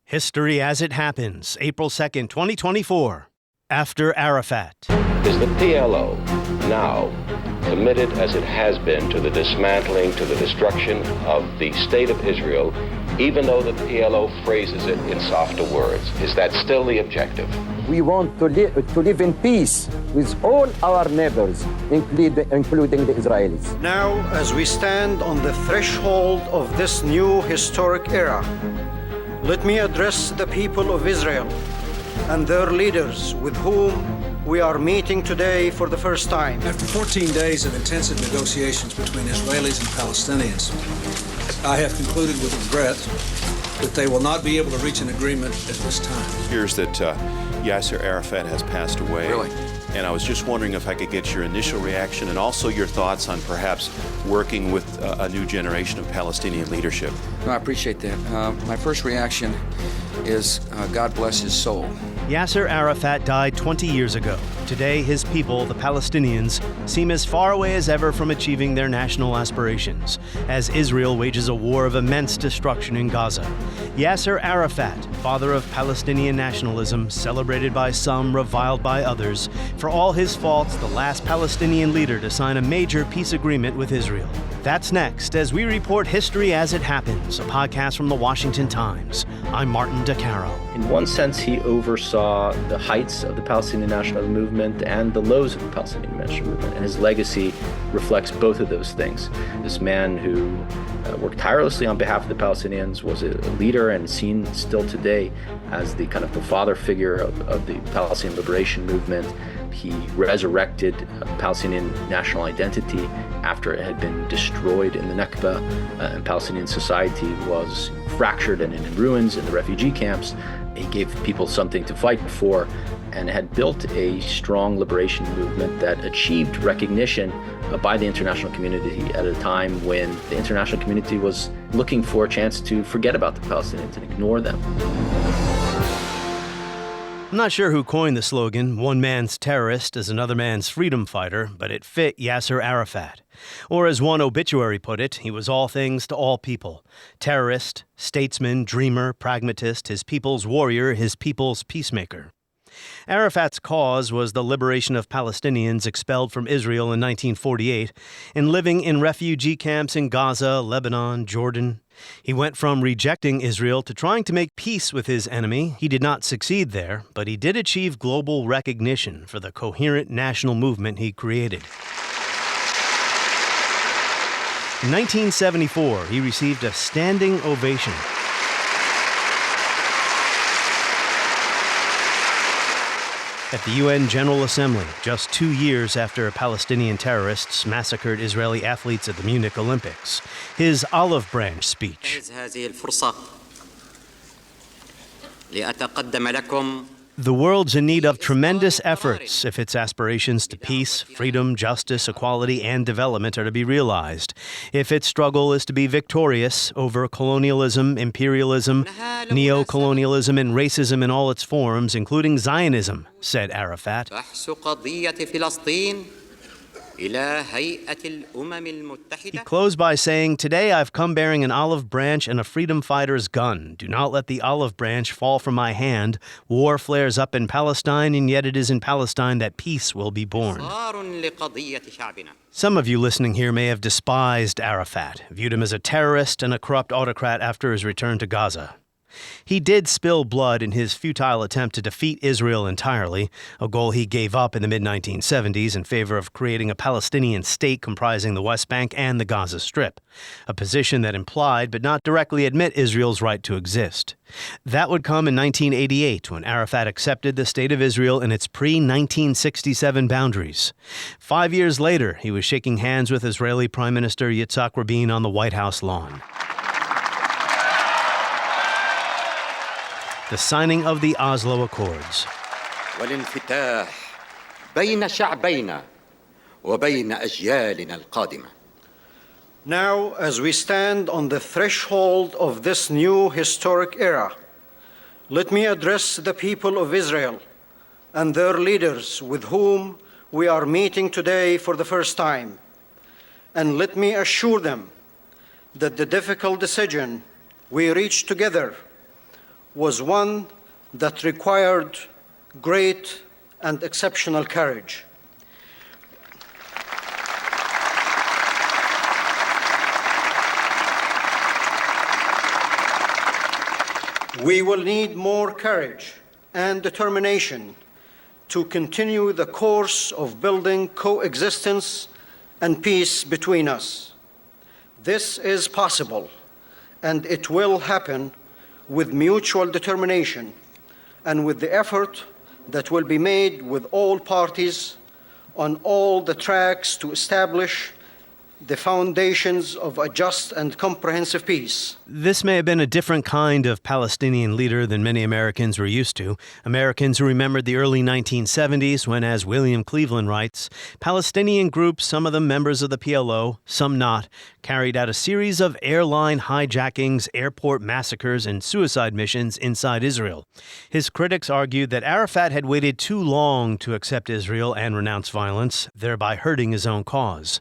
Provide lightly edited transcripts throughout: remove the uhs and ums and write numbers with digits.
History as it happens, April 2nd, 2024. After Arafat. Is the PLO now committed as it has been to the dismantling, to the destruction of the state of Israel, even though the PLO phrases it in softer words? Is that still the objective? We want to live in peace with all our neighbors, including the Israelis. Now, as we stand on the threshold of this new historic era, let me address the people of Israel and their leaders with whom we are meeting today for the first time. After 14 days of intensive negotiations between Israelis and Palestinians, I have concluded with regret that they will not be able to reach an agreement at this time. It appears that Yasser Arafat has passed away. Really? And I was just wondering if I could get your initial reaction and also your thoughts on perhaps working with a new generation of Palestinian leadership. No, I appreciate that. My first reaction is God bless his soul. Yasser Arafat died 20 years ago. Today, his people, the Palestinians, seem as far away as ever from achieving their national aspirations, as Israel wages a war of immense destruction in Gaza. Yasser Arafat, father of Palestinian nationalism, celebrated by some, reviled by others, for all his faults, the last Palestinian leader to sign a major peace agreement with Israel. That's next, as we report History as it happens, a podcast from the Washington Times. I'm Martin DeCaro. In one sense, he oversaw the heights of the Palestinian national movement and the lows of the Palestinian national movement, and his legacy reflects both of those things. This man who worked tirelessly on behalf of the Palestinians, was a leader and seen still today as the kind of the father figure of the Palestinian liberation movement. He resurrected Palestinian national identity after it had been destroyed in the Nakba, and Palestinian society was fractured and in ruins in the refugee camps. He gave people something to fight for and had built a strong liberation movement that achieved recognition by the international community at a time when the international community was looking for a chance to forget about the Palestinians and ignore them. I'm not sure who coined the slogan, one man's terrorist is another man's freedom fighter, but it fit Yasser Arafat. Or as one obituary put it, he was all things to all people. Terrorist, statesman, dreamer, pragmatist, his people's warrior, his people's peacemaker. Arafat's cause was the liberation of Palestinians expelled from Israel in 1948 and living in refugee camps in Gaza, Lebanon, Jordan. He went from rejecting Israel to trying to make peace with his enemy. He did not succeed there, but he did achieve global recognition for the coherent national movement he created. In 1974, he received a standing ovation. At the UN General Assembly, just 2 years after Palestinian terrorists massacred Israeli athletes at the Munich Olympics. His olive branch speech. The world's in need of tremendous efforts if its aspirations to peace, freedom, justice, equality, and development are to be realized. If its struggle is to be victorious over colonialism, imperialism, neo-colonialism, and racism in all its forms, including Zionism, said Arafat. He closed by saying, "Today I've come bearing an olive branch and a freedom fighter's gun. Do not let the olive branch fall from my hand. War flares up in Palestine, and yet it is in Palestine that peace will be born." Some of you listening here may have despised Arafat, viewed him as a terrorist and a corrupt autocrat after his return to Gaza. He did spill blood in his futile attempt to defeat Israel entirely, a goal he gave up in the mid-1970s in favor of creating a Palestinian state comprising the West Bank and the Gaza Strip, a position that implied but not directly admit Israel's right to exist. That would come in 1988 when Arafat accepted the State of Israel in its pre-1967 boundaries. 5 years later, he was shaking hands with Israeli Prime Minister Yitzhak Rabin on the White House lawn. The signing of the Oslo Accords. والانفتاح بين شعبينا وبين أجيالنا القادمة. Now, as we stand on the threshold of this new historic era, let me address the people of Israel and their leaders with whom we are meeting today for the first time. And let me assure them that the difficult decision we reached together was one that required great and exceptional courage. We will need more courage and determination to continue the course of building coexistence and peace between us. This is possible, and it will happen with mutual determination and with the effort that will be made with all parties on all the tracks to establish the foundations of a just and comprehensive peace. This may have been a different kind of Palestinian leader than many Americans were used to. Americans who remembered the early 1970s when, as William Cleveland writes, Palestinian groups, some of them members of the PLO, some not, carried out a series of airline hijackings, airport massacres, and suicide missions inside Israel. His critics argued that Arafat had waited too long to accept Israel and renounce violence, thereby hurting his own cause.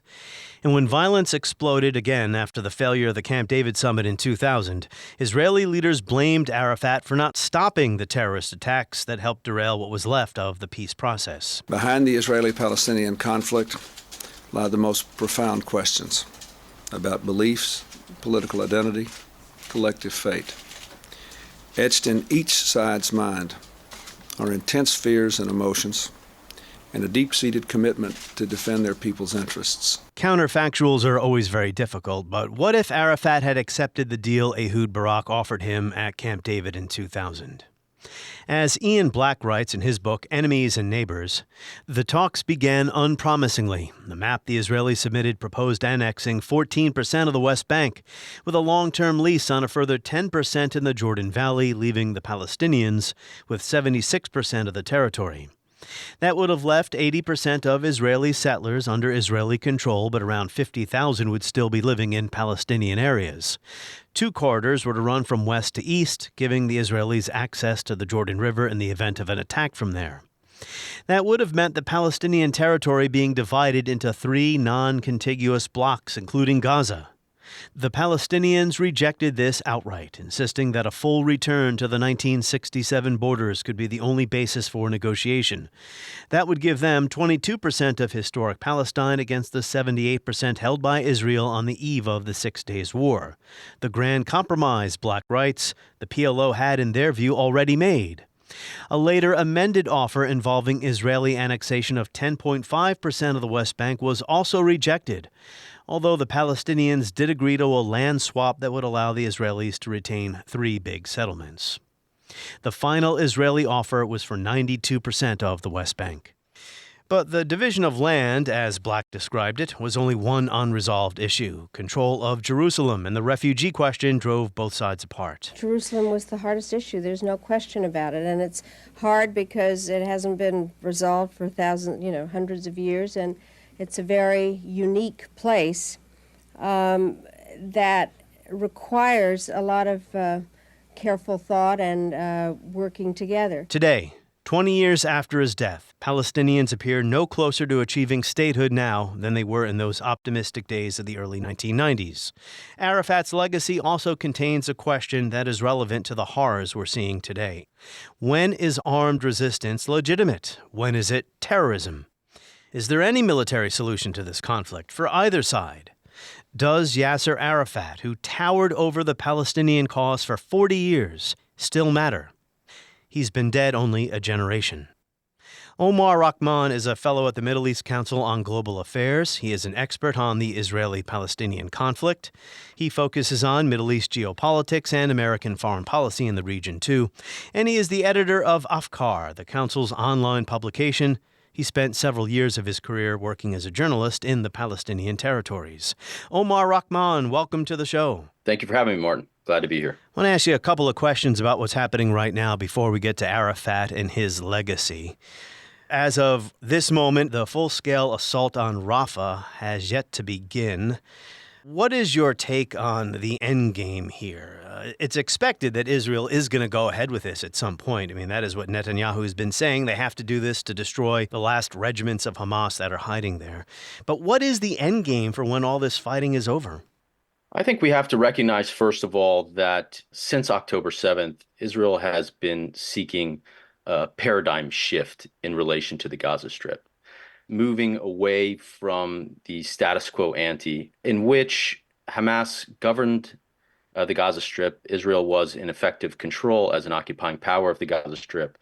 And when violence exploded again after the failure of the Camp David summit in 2000, Israeli leaders blamed Arafat for not stopping the terrorist attacks that helped derail what was left of the peace process. Behind the Israeli-Palestinian conflict lie the most profound questions about beliefs, political identity, collective fate. Etched in each side's mind are intense fears and emotions, and a deep-seated commitment to defend their people's interests. Counterfactuals are always very difficult, but what if Arafat had accepted the deal Ehud Barak offered him at Camp David in 2000? As Ian Black writes in his book, Enemies and Neighbors, the talks began unpromisingly. The map the Israelis submitted proposed annexing 14% of the West Bank, with a long-term lease on a further 10% in the Jordan Valley, leaving the Palestinians with 76% of the territory. That would have left 80% of Israeli settlers under Israeli control, but around 50,000 would still be living in Palestinian areas. Two corridors were to run from west to east, giving the Israelis access to the Jordan River in the event of an attack from there. That would have meant the Palestinian territory being divided into 3 non-contiguous blocks, including Gaza. The Palestinians rejected this outright, insisting that a full return to the 1967 borders could be the only basis for negotiation. That would give them 22% of historic Palestine against the 78% held by Israel on the eve of the 6 Days War. The grand compromise, Black writes, the PLO had, in their view, already made. A later amended offer involving Israeli annexation of 10.5% of the West Bank was also rejected, although the Palestinians did agree to a land swap that would allow the Israelis to retain 3 big settlements. The final Israeli offer was for 92% of the West Bank. But the division of land, as Black described it, was only one unresolved issue. Control of Jerusalem and the refugee question drove both sides apart. Jerusalem was the hardest issue. There's no question about it. And it's hard because it hasn't been resolved for hundreds of years. And it's a very unique place that requires a lot of careful thought and working together. Today, 20 years after his death, Palestinians appear no closer to achieving statehood now than they were in those optimistic days of the early 1990s. Arafat's legacy also contains a question that is relevant to the horrors we're seeing today. When is armed resistance legitimate? When is it terrorism? Is there any military solution to this conflict for either side? Does Yasser Arafat, who towered over the Palestinian cause for 40 years, still matter? He's been dead only a generation. Omar Rahman is a fellow at the Middle East Council on Global Affairs. He is an expert on the Israeli-Palestinian conflict. He focuses on Middle East geopolitics and American foreign policy in the region, too. And he is the editor of Afkar, the Council's online publication. He spent several years of his career working as a journalist in the Palestinian territories. Omar Rahman, welcome to the show. Thank you for having me, Martin. Glad to be here. I want to ask you a couple of questions about what's happening right now before we get to Arafat and his legacy. As of this moment, the full-scale assault on Rafah has yet to begin. What is your take on the end game here? It's expected that Israel is going to go ahead with this at some point. I mean, that is what Netanyahu has been saying. They have to do this to destroy the last regiments of Hamas that are hiding there. But what is the end game for when all this fighting is over? I think we have to recognize, first of all, that since October 7th, Israel has been seeking a paradigm shift in relation to the Gaza Strip, moving away from the status quo ante in which Hamas governed the Gaza Strip. Israel was in effective control as an occupying power of the Gaza Strip,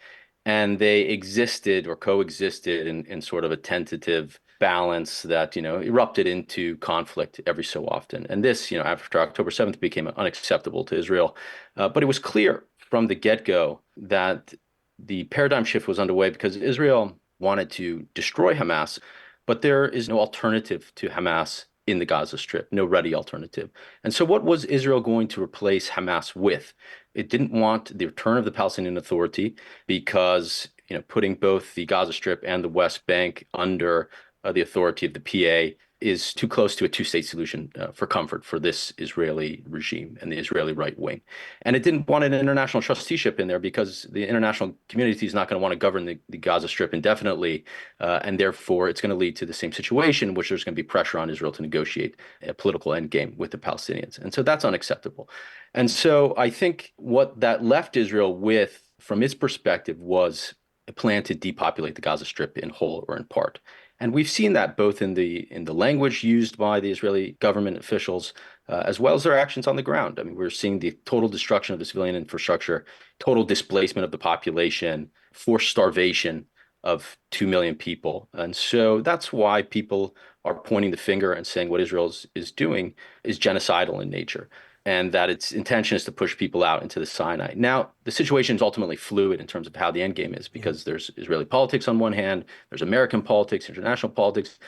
and they existed or coexisted in sort of a tentative balance that, erupted into conflict every so often. And this, after October 7th became unacceptable to Israel. But it was clear from the get-go that the paradigm shift was underway because Israel wanted to destroy Hamas, but there is no alternative to Hamas in the Gaza Strip, no ready alternative. And so what was Israel going to replace Hamas with? It didn't want the return of the Palestinian Authority because, putting both the Gaza Strip and the West Bank under the authority of the PA is too close to a two-state solution for comfort for this Israeli regime and the Israeli right wing. And it didn't want an international trusteeship in there because the international community is not going to want to govern the Gaza Strip indefinitely. And therefore, it's going to lead to the same situation in which there's going to be pressure on Israel to negotiate a political endgame with the Palestinians. And so that's unacceptable. And so I think what that left Israel with, from its perspective, was a plan to depopulate the Gaza Strip in whole or in part. And we've seen that both in the language used by the Israeli government officials, as well as their actions on the ground. I mean, we're seeing the total destruction of the civilian infrastructure, total displacement of the population, forced starvation of 2 million people. And so that's why people are pointing the finger and saying what Israel is doing is genocidal in nature, and that its intention is to push people out into the Sinai. Now, the situation is ultimately fluid in terms of how the end game is, because there's Israeli politics on one hand, there's American politics, international politics.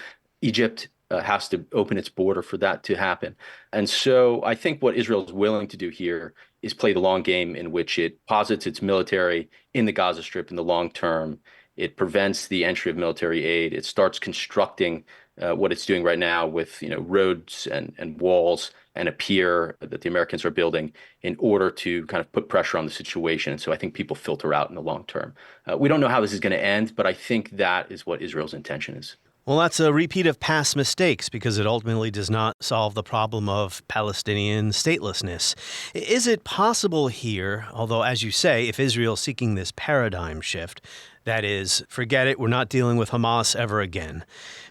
Egypt has to open its border for that to happen. And so I think what Israel is willing to do here is play the long game in which it posits its military in the Gaza Strip in the long term. It prevents the entry of military aid. It starts constructing what it's doing right now with roads and walls and a pier that the Americans are building in order to kind of put pressure on the situation. And so I think people filter out in the long term. We don't know how this is going to end, but I think that is what Israel's intention is. Well, that's a repeat of past mistakes because it ultimately does not solve the problem of Palestinian statelessness. Is it possible here, although, as you say, if Israel's seeking this paradigm shift, that is, forget it, we're not dealing with Hamas ever again.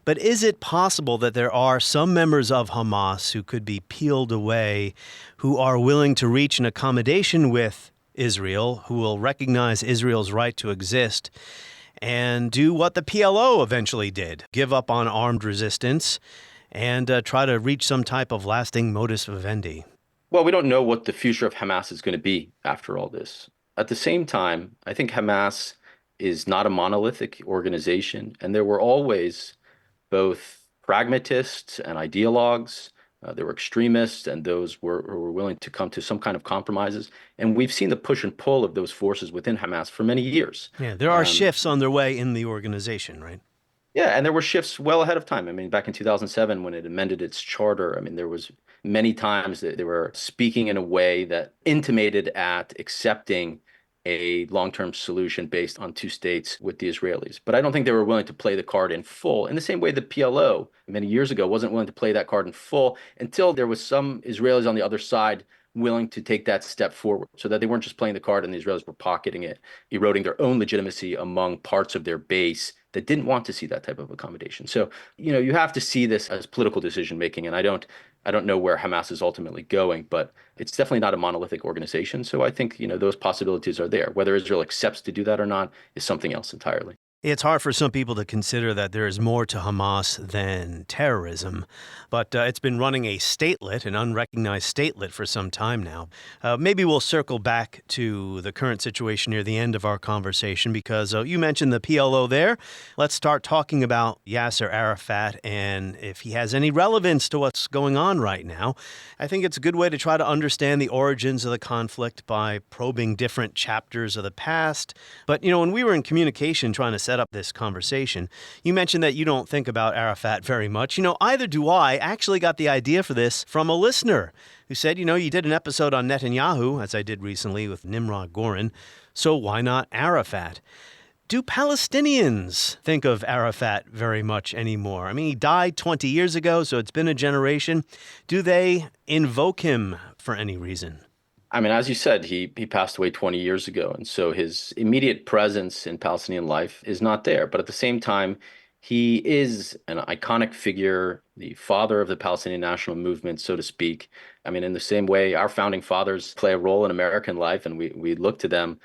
But is it possible that there are some members of Hamas who could be peeled away, who are willing to reach an accommodation with Israel, who will recognize Israel's right to exist, and do what the PLO eventually did, give up on armed resistance and try to reach some type of lasting modus vivendi? Well, we don't know what the future of Hamas is going to be after all this. At the same time, I think Hamas is not a monolithic organization, and there were always both pragmatists and ideologues. There were extremists and those who were willing to come to some kind of compromises. And we've seen the push and pull of those forces within Hamas for many years. Yeah, there are shifts on their way in the organization, right? Yeah, and there were shifts well ahead of time. I mean, back in 2007, when it amended its charter, I mean, there was many times that they were speaking in a way that intimated at accepting a long-term solution based on two states with the Israelis. But I don't think they were willing to play the card in full. In the same way the PLO many years ago wasn't willing to play that card in full until there was some Israelis on the other side willing to take that step forward, so that they weren't just playing the card and the Israelis were pocketing it, eroding their own legitimacy among parts of their base that didn't want to see that type of accommodation. So, you have to see this as political decision making, and I don't know where Hamas is ultimately going, but it's definitely not a monolithic organization. So I think, those possibilities are there. Whether Israel accepts to do that or not is something else entirely. It's hard for some people to consider that there is more to Hamas than terrorism, but it's been running a statelet, an unrecognized statelet for some time now. Maybe we'll circle back to the current situation near the end of our conversation because you mentioned the PLO there. Let's start talking about Yasser Arafat and if he has any relevance to what's going on right now. I think it's a good way to try to understand the origins of the conflict by probing different chapters of the past. But, when we were in communication trying to set up this conversation, you mentioned that you don't think about Arafat very much. Either do I. Actually got the idea for this from a listener who said, you did an episode on Netanyahu, as I did recently with Nimrod Gorin, so why not Arafat? Do Palestinians think of Arafat very much anymore? I mean, he died 20 years ago, so it's been a generation. Do they invoke him for any reason? I mean, as you said, he passed away 20 years ago, and so his immediate presence in Palestinian life is not there. But at the same time, he is an iconic figure, the father of the Palestinian national movement, so to speak. I mean, in the same way, our founding fathers play a role in American life, and we look to them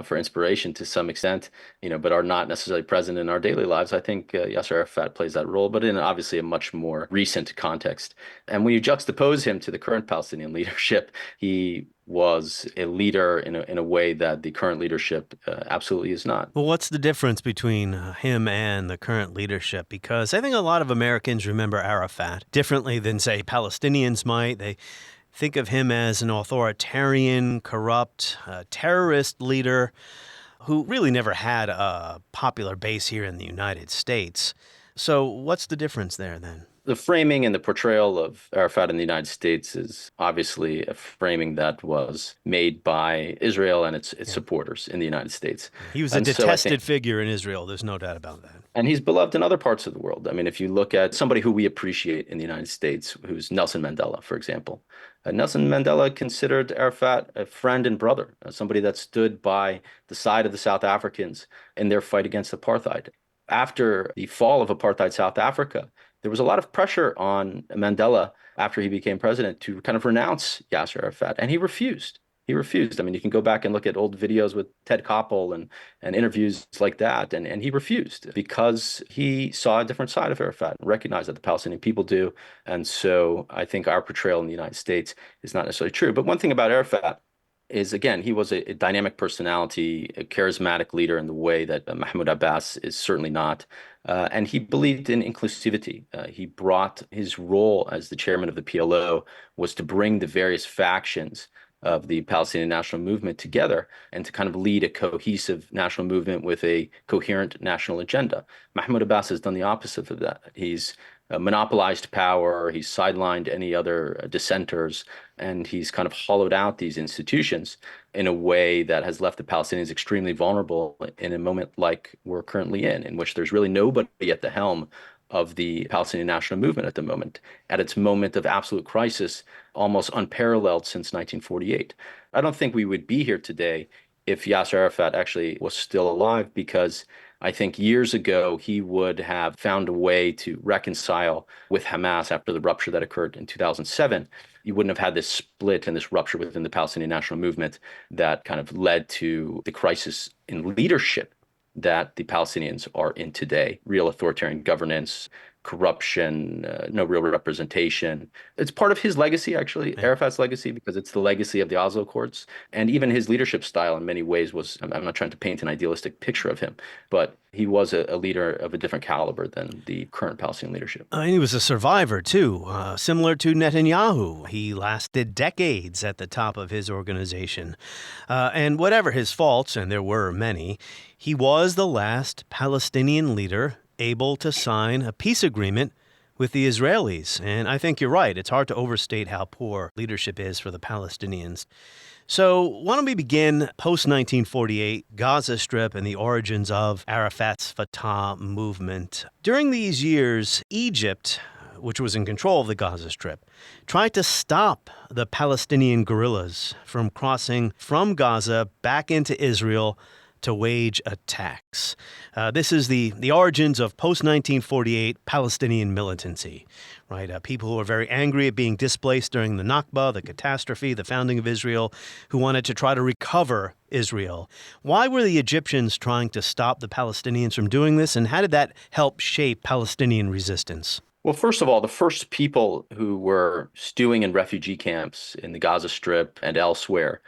for inspiration to some extent, but are not necessarily present in our daily lives. I think Yasser Arafat plays that role, but in obviously a much more recent context. And when you juxtapose him to the current Palestinian leadership, he was a leader in a way that the current leadership absolutely is not. Well, what's the difference between him and the current leadership? Because I think a lot of Americans remember Arafat differently than, say, Palestinians might. They think of him as an authoritarian, corrupt, terrorist leader who really never had a popular base here in the United States. So what's the difference there then? The framing and the portrayal of Arafat in the United States is obviously a framing that was made by Israel and its supporters in the United States. He was a detested figure in Israel. There's no doubt about that. And he's beloved in other parts of the world. I mean, if you look at somebody who we appreciate in the United States, who's Nelson Mandela, for example. Nelson Mandela considered Arafat a friend and brother, somebody that stood by the side of the South Africans in their fight against apartheid. After the fall of apartheid South Africa, there was a lot of pressure on Mandela after he became president to kind of renounce Yasser Arafat, and he refused. He refused. I mean, you can go back and look at old videos with Ted Koppel and interviews like that, and he refused because he saw a different side of Arafat and recognized that the Palestinian people do. And so I think our portrayal in the United States is not necessarily true. But one thing about Arafat is, again, he was a dynamic personality, a charismatic leader in the way that Mahmoud Abbas is certainly not. And he believed in inclusivity. He brought his role as the chairman of the PLO was to bring the various factions of the Palestinian national movement together and to kind of lead a cohesive national movement with a coherent national agenda. Mahmoud Abbas has done the opposite of that. He's monopolized power, he's sidelined any other dissenters, and he's kind of hollowed out these institutions in a way that has left the Palestinians extremely vulnerable in a moment like we're currently in which there's really nobody at the helm of the Palestinian national movement at the moment, at its moment of absolute crisis, almost unparalleled since 1948. I don't think we would be here today if Yasser Arafat actually was still alive, because I think years ago he would have found a way to reconcile with Hamas after the rupture that occurred in 2007. You wouldn't have had this split and this rupture within the Palestinian national movement that kind of led to the crisis in leadership that the Palestinians are in today. Real authoritarian governance, corruption, no real representation. It's part of his legacy, actually, Arafat's legacy, because it's the legacy of the Oslo Accords. And even his leadership style in many ways was, I'm not trying to paint an idealistic picture of him, but he was a leader of a different caliber than the current Palestinian leadership. And he was a survivor, too, similar to Netanyahu. He lasted decades at the top of his organization. And whatever his faults, and there were many, he was the last Palestinian leader able to sign a peace agreement with the Israelis. And I think you're right. It's hard to overstate how poor leadership is for the Palestinians. So why don't we begin post-1948, Gaza Strip and the origins of Arafat's Fatah movement. During these years, Egypt, which was in control of the Gaza Strip, tried to stop the Palestinian guerrillas from crossing from Gaza back into Israel to wage attacks. This is the origins of post-1948 Palestinian militancy, right? People who were very angry at being displaced during the Nakba, the catastrophe, the founding of Israel, who wanted to try to recover Israel. Why were the Egyptians trying to stop the Palestinians from doing this, and how did that help shape Palestinian resistance? Well, first of all, the first people who were stewing in refugee camps in the Gaza Strip and elsewhere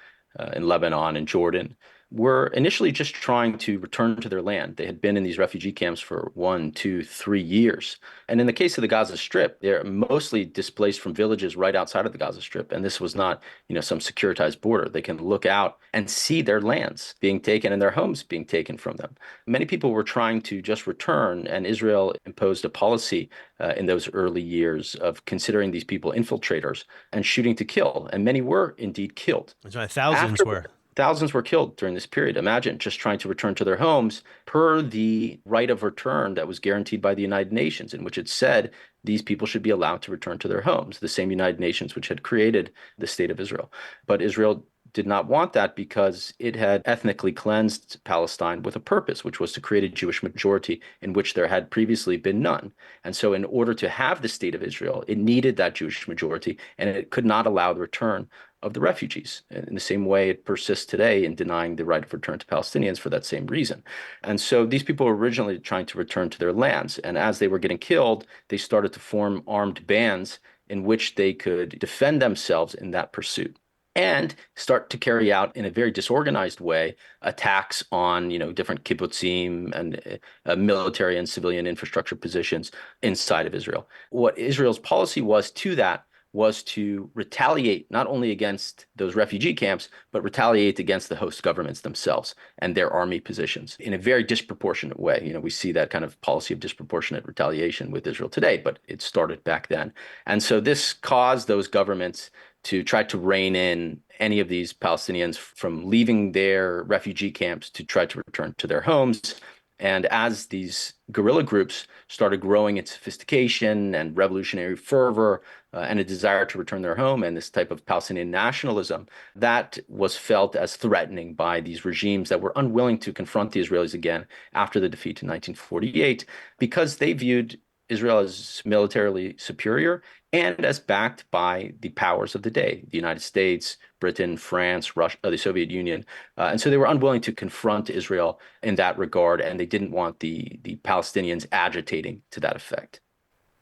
in Lebanon and Jordan were initially just trying to return to their land. They had been in these refugee camps for 1, 2, 3 years. And in the case of the Gaza Strip, they're mostly displaced from villages right outside of the Gaza Strip. And this was not, some securitized border. They can look out and see their lands being taken and their homes being taken from them. Many people were trying to just return, and Israel imposed a policy in those early years of considering these people infiltrators and shooting to kill. And many were indeed killed. That's right. Thousands were. Thousands were killed during this period. Imagine just trying to return to their homes per the right of return that was guaranteed by the United Nations, in which it said these people should be allowed to return to their homes, the same United Nations which had created the state of Israel. But Israel did not want that because it had ethnically cleansed Palestine with a purpose, which was to create a Jewish majority in which there had previously been none. And so in order to have the state of Israel, it needed that Jewish majority, and it could not allow the return of the refugees. In the same way it persists today in denying the right of return to Palestinians for that same reason. And so these people were originally trying to return to their lands. And as they were getting killed, they started to form armed bands in which they could defend themselves in that pursuit and start to carry out in a very disorganized way attacks on, different kibbutzim and military and civilian infrastructure positions inside of Israel. What Israel's policy was to that was to retaliate not only against those refugee camps, but retaliate against the host governments themselves and their army positions in a very disproportionate way. We see that kind of policy of disproportionate retaliation with Israel today, but it started back then. And so this caused those governments to try to rein in any of these Palestinians from leaving their refugee camps to try to return to their homes. And as these guerrilla groups started growing in sophistication and revolutionary fervor and a desire to return their home and this type of Palestinian nationalism, that was felt as threatening by these regimes that were unwilling to confront the Israelis again after the defeat in 1948 because they viewed Israel as militarily superior and as backed by the powers of the day, the United States, Britain, France, Russia, the Soviet Union. And so they were unwilling to confront Israel in that regard, and they didn't want the Palestinians agitating to that effect.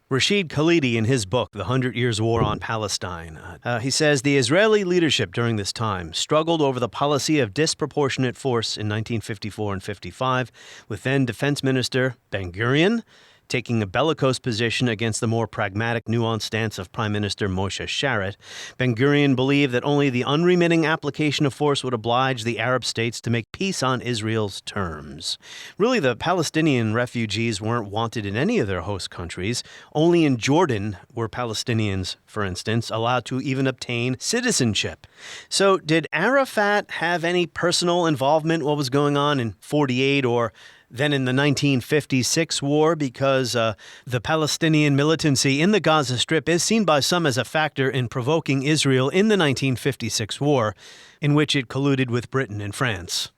Rashid Khalidi, in his book, The 100 Years' War on Palestine, he says the Israeli leadership during this time struggled over the policy of disproportionate force in 1954 and 55, with then Defense Minister Ben-Gurion taking a bellicose position against the more pragmatic, nuanced stance of Prime Minister Moshe Sharett. Ben-Gurion believed that only the unremitting application of force would oblige the Arab states to make peace on Israel's terms. Really, the Palestinian refugees weren't wanted in any of their host countries. Only in Jordan were Palestinians, for instance, allowed to even obtain citizenship. So did Arafat have any personal involvement in what was going on in 48 or then in the 1956 war, because the Palestinian militancy in the Gaza Strip is seen by some as a factor in provoking Israel in the 1956 war, in which it colluded with Britain and France?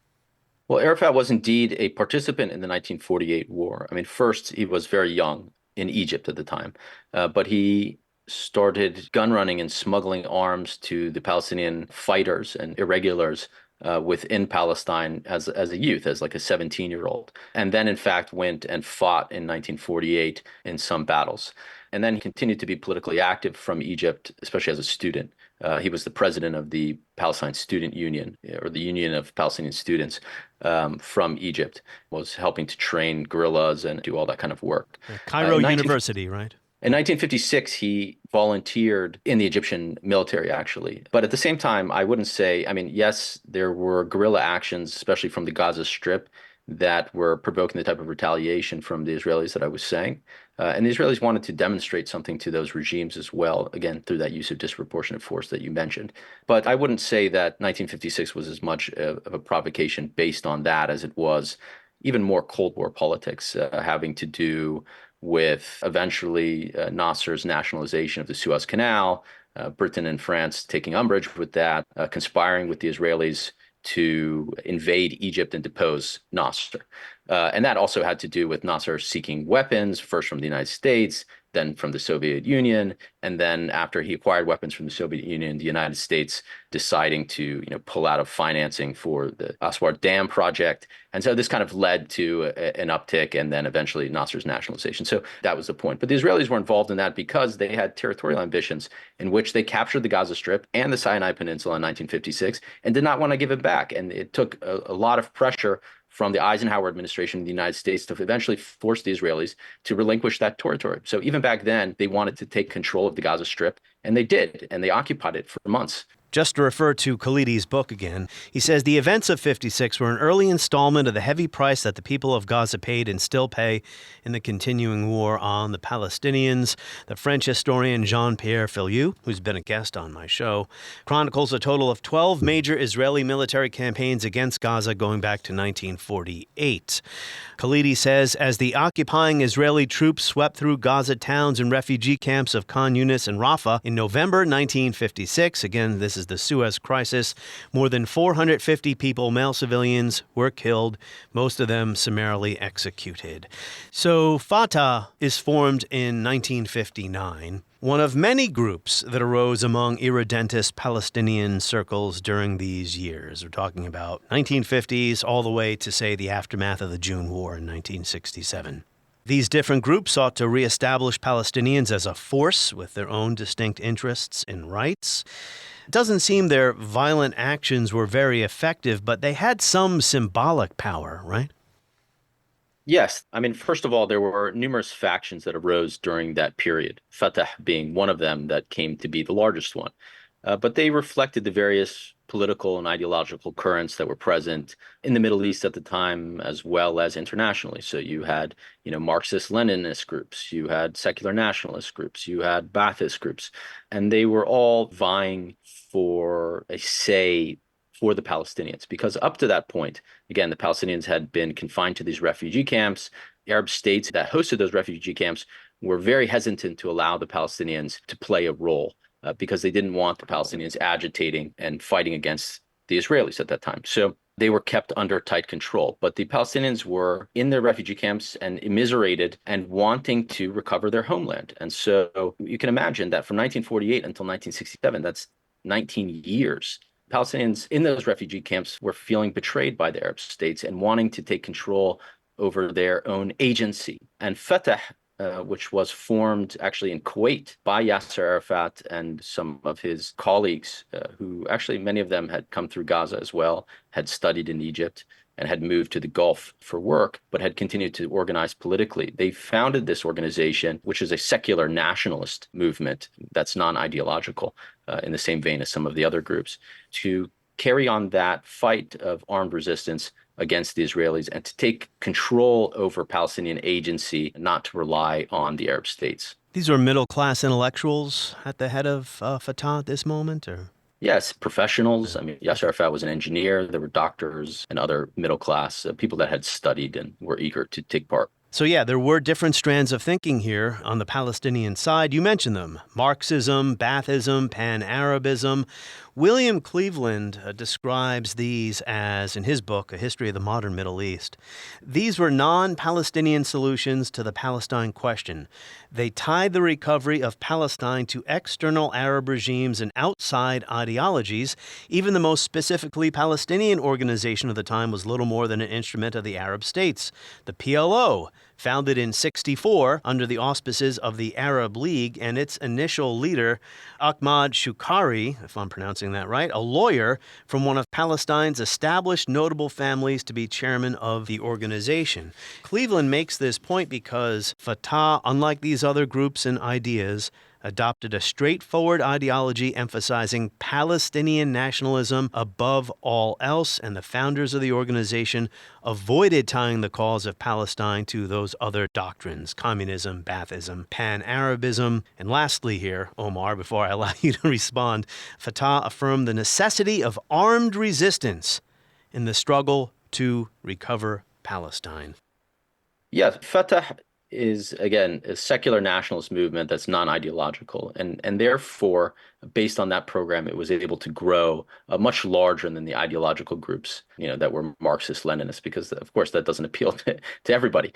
Well, Arafat was indeed a participant in the 1948 war. I mean, first, he was very young in Egypt at the time, but he started gun running and smuggling arms to the Palestinian fighters and irregulars within Palestine as a youth, as like a 17-year-old, and then in fact went and fought in 1948 in some battles. And then he continued to be politically active from Egypt, especially as a student. He was the president of the Palestine Student Union, or the Union of Palestinian Students from Egypt, was helping to train guerrillas and do all that kind of work. Cairo University, right? In 1956, he volunteered in the Egyptian military, actually. But at the same time, I wouldn't say, yes, there were guerrilla actions, especially from the Gaza Strip, that were provoking the type of retaliation from the Israelis that I was saying. And the Israelis wanted to demonstrate something to those regimes as well, again, through that use of disproportionate force that you mentioned. But I wouldn't say that 1956 was as much of a provocation based on that as it was even more Cold War politics having to do with eventually Nasser's nationalization of the Suez Canal, Britain and France taking umbrage with that, conspiring with the Israelis to invade Egypt and depose Nasser. And that also had to do with Nasser seeking weapons, first from the United States, then from the Soviet Union, and then after he acquired weapons from the Soviet Union, the United States deciding to pull out of financing for the Aswar Dam project. And so this kind of led to an uptick and then eventually Nasser's nationalization. So that was the point. But the Israelis were involved in that because they had territorial ambitions in which they captured the Gaza Strip and the Sinai Peninsula in 1956 and did not want to give it back. And it took a lot of pressure from the Eisenhower administration in the United States to eventually force the Israelis to relinquish that territory. So even back then, they wanted to take control of the Gaza Strip, and they did, and they occupied it for months. Just to refer to Khalidi's book again, he says the events of 56 were an early installment of the heavy price that the people of Gaza paid and still pay in the continuing war on the Palestinians. The French historian Jean-Pierre Filiu, who's been a guest on my show, chronicles a total of 12 major Israeli military campaigns against Gaza going back to 1948. Khalidi says as the occupying Israeli troops swept through Gaza towns and refugee camps of Khan Yunis and Rafah in November 1956, again, this is the Suez Crisis, more than 450 people, male civilians, were killed, most of them summarily executed. So Fatah is formed in 1959, one of many groups that arose among irredentist Palestinian circles during these years. We're talking about 1950s all the way to, say, the aftermath of the June War in 1967. These different groups sought to reestablish Palestinians as a force with their own distinct interests and rights. It doesn't seem their violent actions were very effective, but they had some symbolic power, right? Yes. I mean, first of all, there were numerous factions that arose during that period, Fatah being one of them that came to be the largest one. But they reflected the various political and ideological currents that were present in the Middle East at the time, as well as internationally. So you had, Marxist-Leninist groups, you had secular nationalist groups, you had Ba'athist groups, and they were all vying for a say for the Palestinians, because up to that point, again, the Palestinians had been confined to these refugee camps. The Arab states that hosted those refugee camps were very hesitant to allow the Palestinians to play a role because they didn't want the Palestinians agitating and fighting against the Israelis at that time. So they were kept under tight control. But the Palestinians were in their refugee camps and immiserated and wanting to recover their homeland. And so you can imagine that from 1948 until 1967, that's 19 years. Palestinians in those refugee camps were feeling betrayed by the Arab states and wanting to take control over their own agency. And Fatah, which was formed actually in Kuwait by Yasser Arafat and some of his colleagues, who actually many of them had come through Gaza as well, had studied in Egypt and had moved to the Gulf for work, but had continued to organize politically. They founded this organization, which is a secular nationalist movement that's non-ideological, in the same vein as some of the other groups, to carry on that fight of armed resistance against the Israelis and to take control over Palestinian agency, not to rely on the Arab states. These were middle-class intellectuals at the head of Fatah at this moment, or? Yes, professionals. I mean, Yasser Arafat was an engineer. There were doctors and other middle-class people that had studied and were eager to take part. So yeah, there were different strands of thinking here on the Palestinian side. You mentioned them: Marxism, Baathism, Pan-Arabism. William Cleveland describes these as, in his book, A History of the Modern Middle East, these were non-Palestinian solutions to the Palestine question. They tied the recovery of Palestine to external Arab regimes and outside ideologies. Even the most specifically Palestinian organization of the time was little more than an instrument of the Arab states. The PLO, founded in '64 under the auspices of the Arab League, and its initial leader, Ahmad Shukari, if I'm pronouncing that right, a lawyer from one of Palestine's established notable families, to be chairman of the organization. Cleveland makes this point because Fatah, unlike these other groups and ideas, adopted a straightforward ideology emphasizing Palestinian nationalism above all else, and the founders of the organization avoided tying the cause of Palestine to those other doctrines: communism, Baathism, Pan-Arabism. And lastly here, Omar, before I allow you to respond, Fatah affirmed the necessity of armed resistance in the struggle to recover Palestine. Yes, Fatah is, again, a secular nationalist movement that's non-ideological. And therefore, based on that program, it was able to grow much larger than the ideological groups, that were Marxist-Leninists, because, of course, that doesn't appeal to everybody,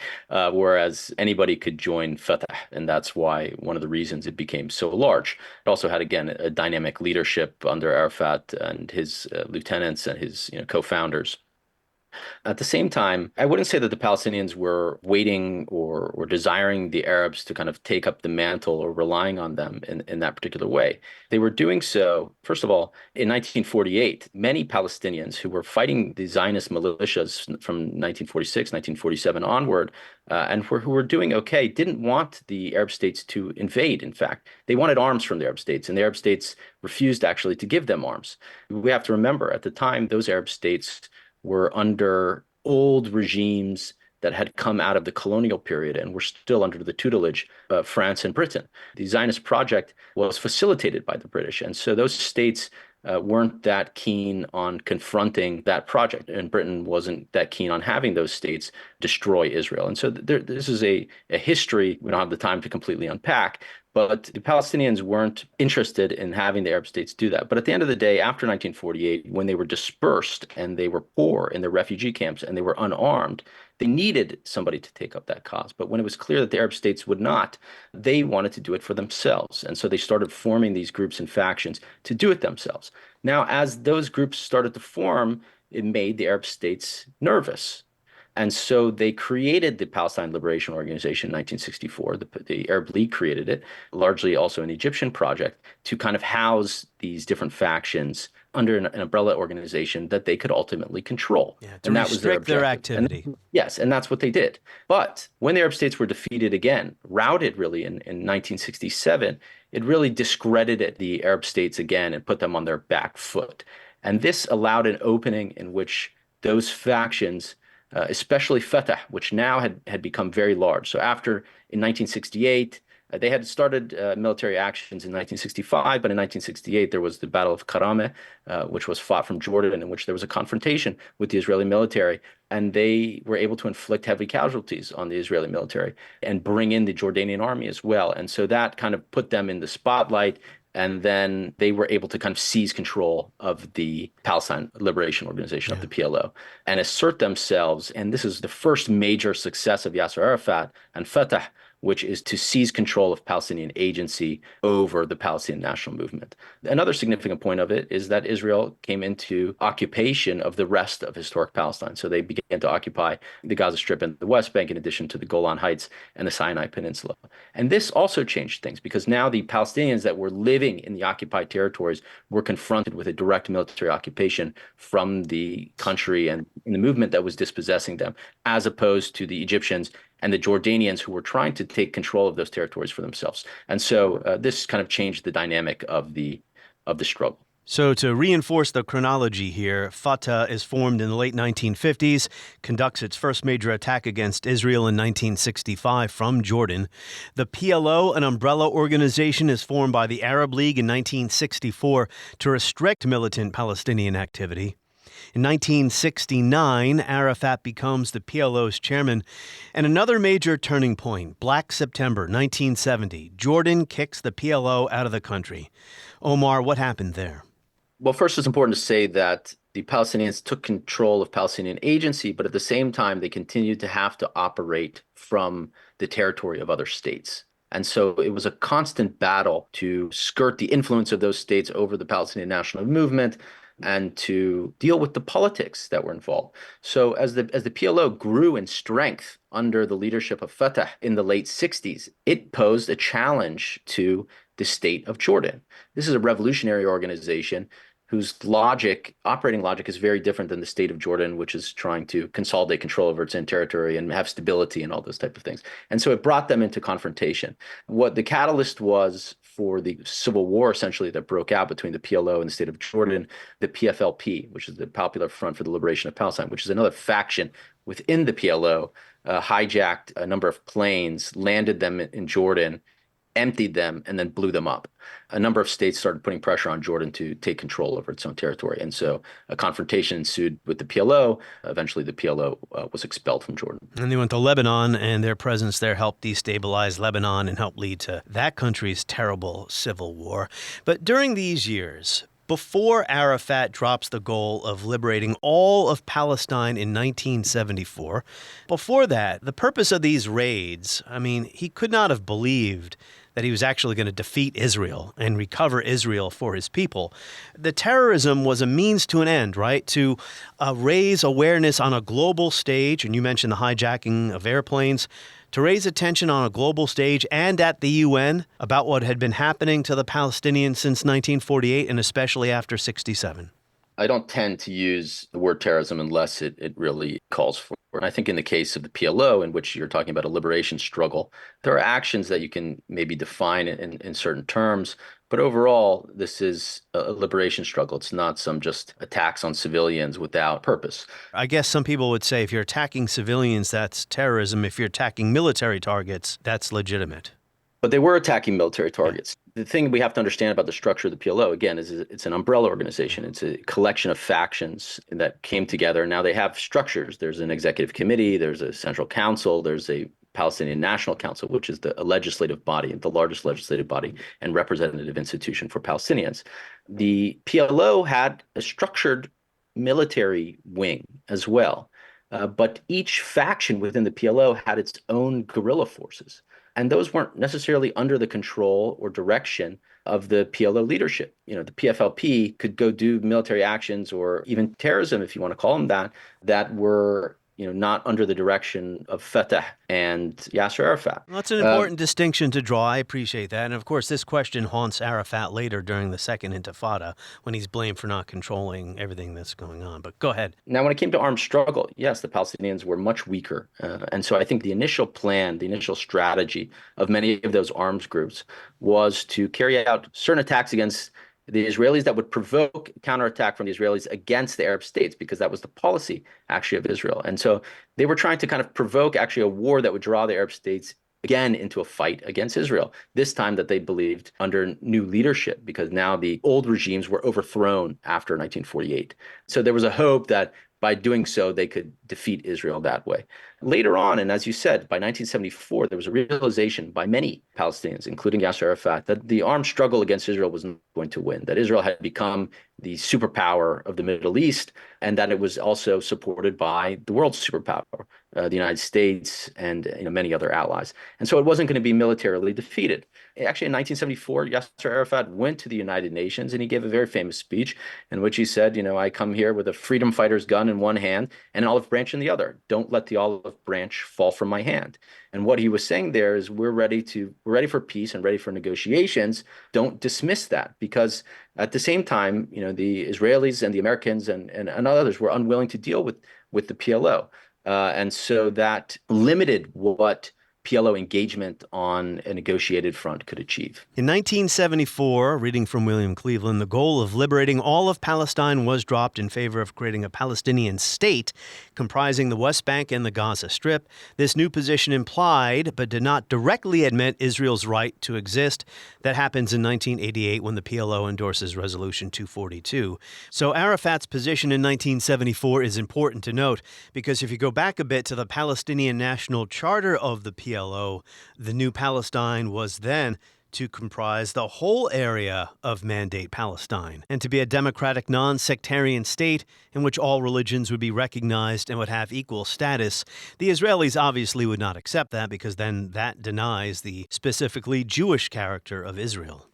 whereas anybody could join Fatah. And that's why one of the reasons it became so large. It also had, again, a dynamic leadership under Arafat and his lieutenants and his co-founders. At the same time, I wouldn't say that the Palestinians were waiting or desiring the Arabs to kind of take up the mantle or relying on them in that particular way. They were doing so, first of all, in 1948, many Palestinians who were fighting the Zionist militias from 1946, 1947 onward, and who were doing okay, didn't want the Arab states to invade, in fact. They wanted arms from the Arab states, and the Arab states refused actually to give them arms. We have to remember, at the time, those Arab states were under old regimes that had come out of the colonial period and were still under the tutelage of France and Britain. The Zionist project was facilitated by the British, and so those states weren't that keen on confronting that project, and Britain wasn't that keen on having those states destroy Israel. And so this is a history we don't have the time to completely unpack, but the Palestinians weren't interested in having the Arab states do that. But at the end of the day, after 1948, when they were dispersed and they were poor in their refugee camps and they were unarmed, they needed somebody to take up that cause. But when it was clear that the Arab states would not, they wanted to do it for themselves. And so they started forming these groups and factions to do it themselves. Now, as those groups started to form, it made the Arab states nervous. And so they created the Palestine Liberation Organization in 1964. The Arab League created it, largely also an Egyptian project, to kind of house these different factions under an umbrella organization that they could ultimately control. Yeah, to and that was their activity. Yes, and that's what they did. But when the Arab states were defeated again, routed really in 1967, it really discredited the Arab states again and put them on their back foot. And this allowed an opening in which those factions, especially Fatah, which now had become very large. So after, in 1968, they had started military actions in 1965, but in 1968, there was the Battle of Karame, which was fought from Jordan, in which there was a confrontation with the Israeli military, and they were able to inflict heavy casualties on the Israeli military and bring in the Jordanian army as well. And so that kind of put them in the spotlight, and then they were able to kind of seize control of the Palestine Liberation Organization, of the PLO, and assert themselves. And this is the first major success of Yasser Arafat and Fatah, which is to seize control of Palestinian agency over the Palestinian national movement. Another significant point of it is that Israel came into occupation of the rest of historic Palestine. So they began to occupy the Gaza Strip and the West Bank, in addition to the Golan Heights and the Sinai Peninsula. And this also changed things, because now the Palestinians that were living in the occupied territories were confronted with a direct military occupation from the country and in the movement that was dispossessing them, as opposed to the Egyptians and the Jordanians who were trying to take control of those territories for themselves. And so this kind of changed the dynamic of the struggle. So to reinforce the chronology here, Fatah is formed in the late 1950s, conducts its first major attack against Israel in 1965 from Jordan. The PLO, an umbrella organization, is formed by the Arab League in 1964 to restrict militant Palestinian activity. In 1969, Arafat becomes the PLO's chairman. And another major turning point, Black September 1970. Jordan kicks the PLO out of the country. Omar, what happened there? Well, first, it's important to say that the Palestinians took control of Palestinian agency, but at the same time, they continued to have to operate from the territory of other states. And so it was a constant battle to skirt the influence of those states over the Palestinian national movement and to deal with the politics that were involved. So as the PLO grew in strength under the leadership of Fatah in the late 60s, it posed a challenge to the state of Jordan. This is a revolutionary organization whose operating logic is very different than the state of Jordan, which is trying to consolidate control over its own territory and have stability and all those type of things. And so it brought them into confrontation. What the catalyst was for the civil war, essentially, that broke out between the PLO and the state of Jordan, the PFLP, which is the Popular Front for the Liberation of Palestine, which is another faction within the PLO, hijacked a number of planes, landed them in Jordan, emptied them, and then blew them up. A number of states started putting pressure on Jordan to take control over its own territory. And so a confrontation ensued with the PLO. Eventually, the PLO was expelled from Jordan. And they went to Lebanon, and their presence there helped destabilize Lebanon and helped lead to that country's terrible civil war. But during these years, before Arafat drops the goal of liberating all of Palestine in 1974, before that, the purpose of these raids, he could not have believed that he was actually going to defeat Israel and recover Israel for his people. The terrorism was a means to an end, right? To raise awareness on a global stage, and you mentioned the hijacking of airplanes, to raise attention on a global stage and at the UN about what had been happening to the Palestinians since 1948 and especially after 67. I don't tend to use the word terrorism unless it really calls for it. And I think in the case of the PLO, in which you're talking about a liberation struggle, there are actions that you can maybe define in certain terms. But overall, this is a liberation struggle. It's not some just attacks on civilians without purpose. I guess some people would say if you're attacking civilians, that's terrorism. If you're attacking military targets, that's legitimate. But they were attacking military targets. The thing we have to understand about the structure of the PLO, again, is it's an umbrella organization. It's a collection of factions that came together. Now they have structures. There's an executive committee. There's a central council. There's a Palestinian National Council, which is a legislative body, the largest legislative body and representative institution for Palestinians. The PLO had a structured military wing as well. But each faction within the PLO had its own guerrilla forces. And those weren't necessarily under the control or direction of the PLO leadership. You know, the PFLP could go do military actions or even terrorism, if you want to call them that were, not under the direction of Fatah and Yasser Arafat. Well, that's an important distinction to draw. I appreciate that. And of course, this question haunts Arafat later during the Second Intifada when he's blamed for not controlling everything that's going on. But go ahead. Now, when it came to armed struggle, yes, the Palestinians were much weaker. And so I think the initial plan, the initial strategy of many of those arms groups was to carry out certain attacks against the Israelis that would provoke counterattack from the Israelis against the Arab states, because that was the policy actually of Israel. And so they were trying to kind of provoke actually a war that would draw the Arab states again into a fight against Israel, this time that they believed under new leadership, because now the old regimes were overthrown after 1948. So there was a hope that by doing so, they could defeat Israel that way. Later on, and as you said, by 1974, there was a realization by many Palestinians, including Yasser Arafat, that the armed struggle against Israel was not going to win, that Israel had become the superpower of the Middle East, and that it was also supported by the world's superpower, the United States and many other allies. And so it wasn't going to be militarily defeated. Actually, in 1974, Yasser Arafat went to the United Nations and he gave a very famous speech in which he said, I come here with a freedom fighter's gun in one hand and an olive branch in the other. Don't let the olive branch fall from my hand. And what he was saying there is we're ready for peace and ready for negotiations. Don't dismiss that, because at the same time, the Israelis and the Americans and others were unwilling to deal with the PLO. And so that limited what PLO engagement on a negotiated front could achieve. In 1974, reading from William Cleveland, the goal of liberating all of Palestine was dropped in favor of creating a Palestinian state comprising the West Bank and the Gaza Strip. This new position implied, but did not directly admit, Israel's right to exist. That happens in 1988 when the PLO endorses Resolution 242. So Arafat's position in 1974 is important to note, because if you go back a bit to the Palestinian National Charter of the PLO, the new Palestine was then to comprise the whole area of Mandate Palestine and to be a democratic, non-sectarian state in which all religions would be recognized and would have equal status. The Israelis obviously would not accept that, because then that denies the specifically Jewish character of Israel.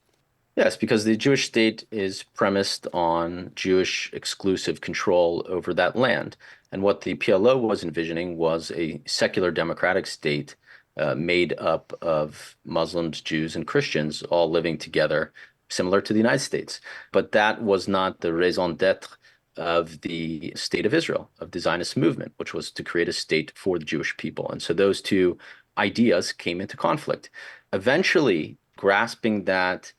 Yes, because the Jewish state is premised on Jewish exclusive control over that land. And what the PLO was envisioning was a secular democratic state made up of Muslims, Jews, and Christians all living together, similar to the United States. But that was not the raison d'etre of the State of Israel, of the Zionist movement, which was to create a state for the Jewish people. And so those two ideas came into conflict. Eventually, grasping that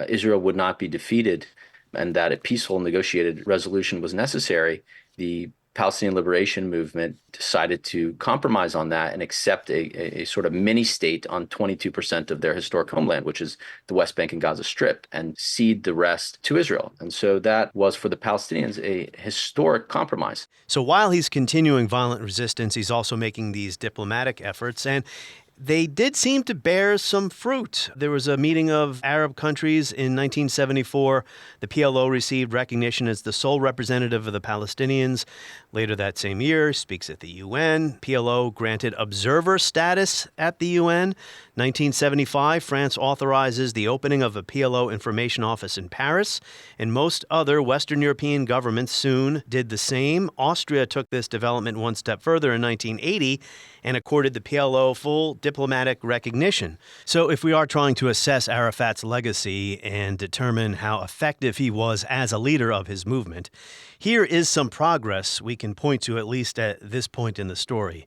Israel would not be defeated and that a peaceful negotiated resolution was necessary, the Palestinian Liberation Movement decided to compromise on that and accept a sort of mini-state on 22% of their historic homeland, which is the West Bank and Gaza Strip, and cede the rest to Israel. And so that was, for the Palestinians, a historic compromise. So while he's continuing violent resistance, he's also making these diplomatic efforts. And they did seem to bear some fruit. There was a meeting of Arab countries in 1974. The PLO received recognition as the sole representative of the Palestinians. Later that same year, speaks at the UN. PLO granted observer status at the UN. 1975, France authorizes the opening of a PLO information office in Paris, and most other Western European governments soon did the same. Austria took this development one step further in 1980 and accorded the PLO full diplomatic recognition. So if we are trying to assess Arafat's legacy and determine how effective he was as a leader of his movement, here is some progress we can point to, at least at this point in the story.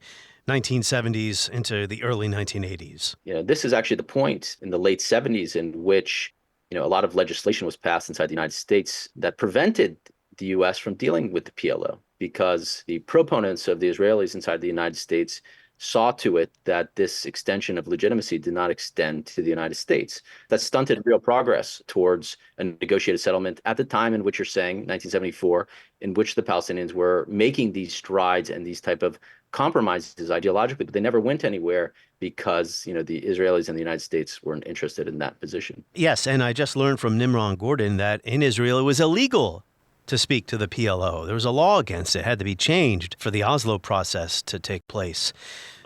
1970s into the early 1980s. This is actually the point in the late 70s in which, a lot of legislation was passed inside the United States that prevented the U.S. from dealing with the PLO, because the proponents of the Israelis inside the United States saw to it that this extension of legitimacy did not extend to the United States. That stunted real progress towards a negotiated settlement at the time in which you're saying, 1974, in which the Palestinians were making these strides and these type of compromises ideologically, but they never went anywhere because, the Israelis and the United States weren't interested in that position. Yes, and I just learned from Nimron Gordon that in Israel it was illegal to speak to the PLO. There was a law against it. It had to be changed for the Oslo process to take place.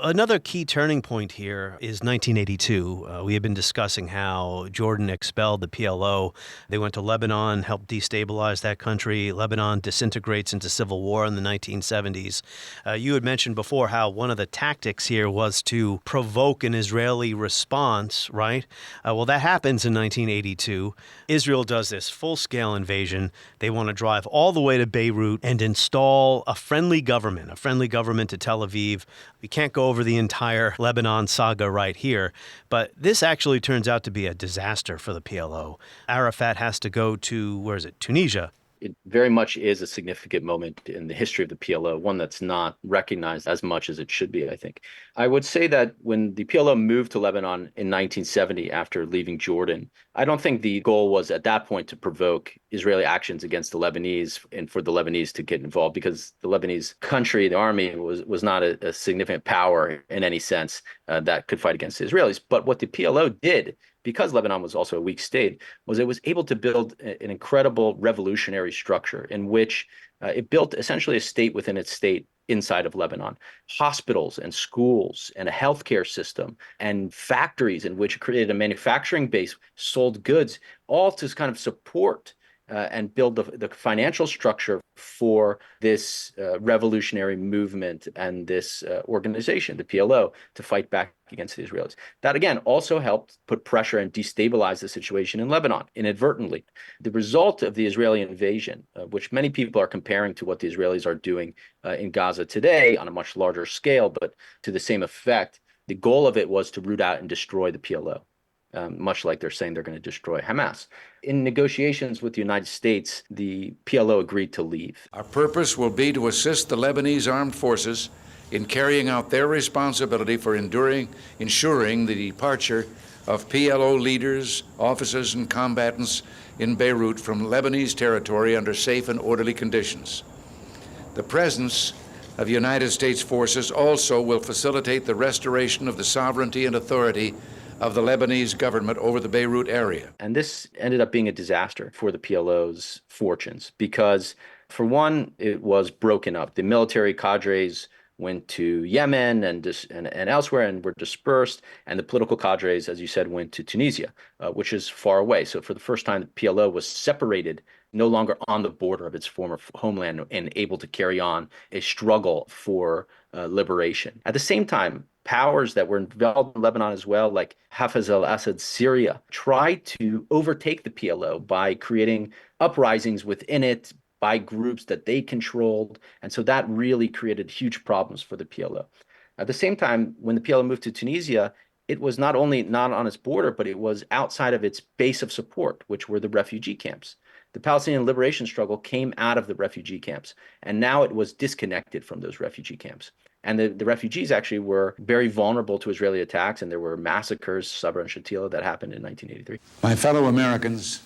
Another key turning point here is 1982. We have been discussing how Jordan expelled the PLO. They went to Lebanon, helped destabilize that country. Lebanon disintegrates into civil war in the 1970s. You had mentioned before how one of the tactics here was to provoke an Israeli response, right? Well, that happens in 1982. Israel does this full-scale invasion. They want to drive all the way to Beirut and install a friendly government to Tel Aviv. We can't go over the entire Lebanon saga right here, but this actually turns out to be a disaster for the PLO. Arafat has to go to, Tunisia. It very much is a significant moment in the history of the PLO, one that's not recognized as much as it should be, I think. I would say that when the PLO moved to Lebanon in 1970 after leaving Jordan, I don't think the goal was at that point to provoke Israeli actions against the Lebanese and for the Lebanese to get involved, because the Lebanese country, the army, was not a significant power in any sense that could fight against the Israelis. But what the PLO did, because Lebanon was also a weak state, was it was able to build an incredible revolutionary structure in which it built essentially a state within its state inside of Lebanon. Hospitals and schools and a healthcare system and factories in which it created a manufacturing base, sold goods, all to kind of support and build the financial structure for this revolutionary movement and this organization, the PLO, to fight back against the Israelis. That, again, also helped put pressure and destabilize the situation in Lebanon inadvertently. The result of the Israeli invasion, which many people are comparing to what the Israelis are doing in Gaza today on a much larger scale, but to the same effect, the goal of it was to root out and destroy the PLO. Much like they're saying they're going to destroy Hamas. In negotiations with the United States, the PLO agreed to leave. Our purpose will be to assist the Lebanese armed forces in carrying out their responsibility for ensuring the departure of PLO leaders, officers, and combatants in Beirut from Lebanese territory under safe and orderly conditions. The presence of United States forces also will facilitate the restoration of the sovereignty and authority of the Lebanese government over the Beirut area. And this ended up being a disaster for the PLO's fortunes because, for one, it was broken up. The military cadres went to Yemen and elsewhere and were dispersed, and the political cadres, as you said, went to Tunisia, which is far away. So for the first time, the PLO was separated, no longer on the border of its former homeland and able to carry on a struggle for liberation. At the same time, powers that were involved in Lebanon as well, like Hafez al-Assad's Syria, tried to overtake the PLO by creating uprisings within it by groups that they controlled. And so that really created huge problems for the PLO. At the same time, when the PLO moved to Tunisia, it was not only not on its border, but it was outside of its base of support, which were the refugee camps. The Palestinian liberation struggle came out of the refugee camps, and now it was disconnected from those refugee camps. And the refugees actually were very vulnerable to Israeli attacks, and there were massacres, Sabra and Shatila, that happened in 1983. My fellow Americans,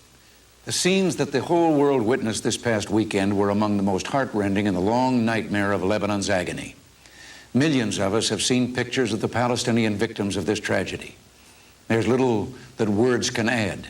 the scenes that the whole world witnessed this past weekend were among the most heartrending in the long nightmare of Lebanon's agony. Millions of us have seen pictures of the Palestinian victims of this tragedy. There's little that words can add,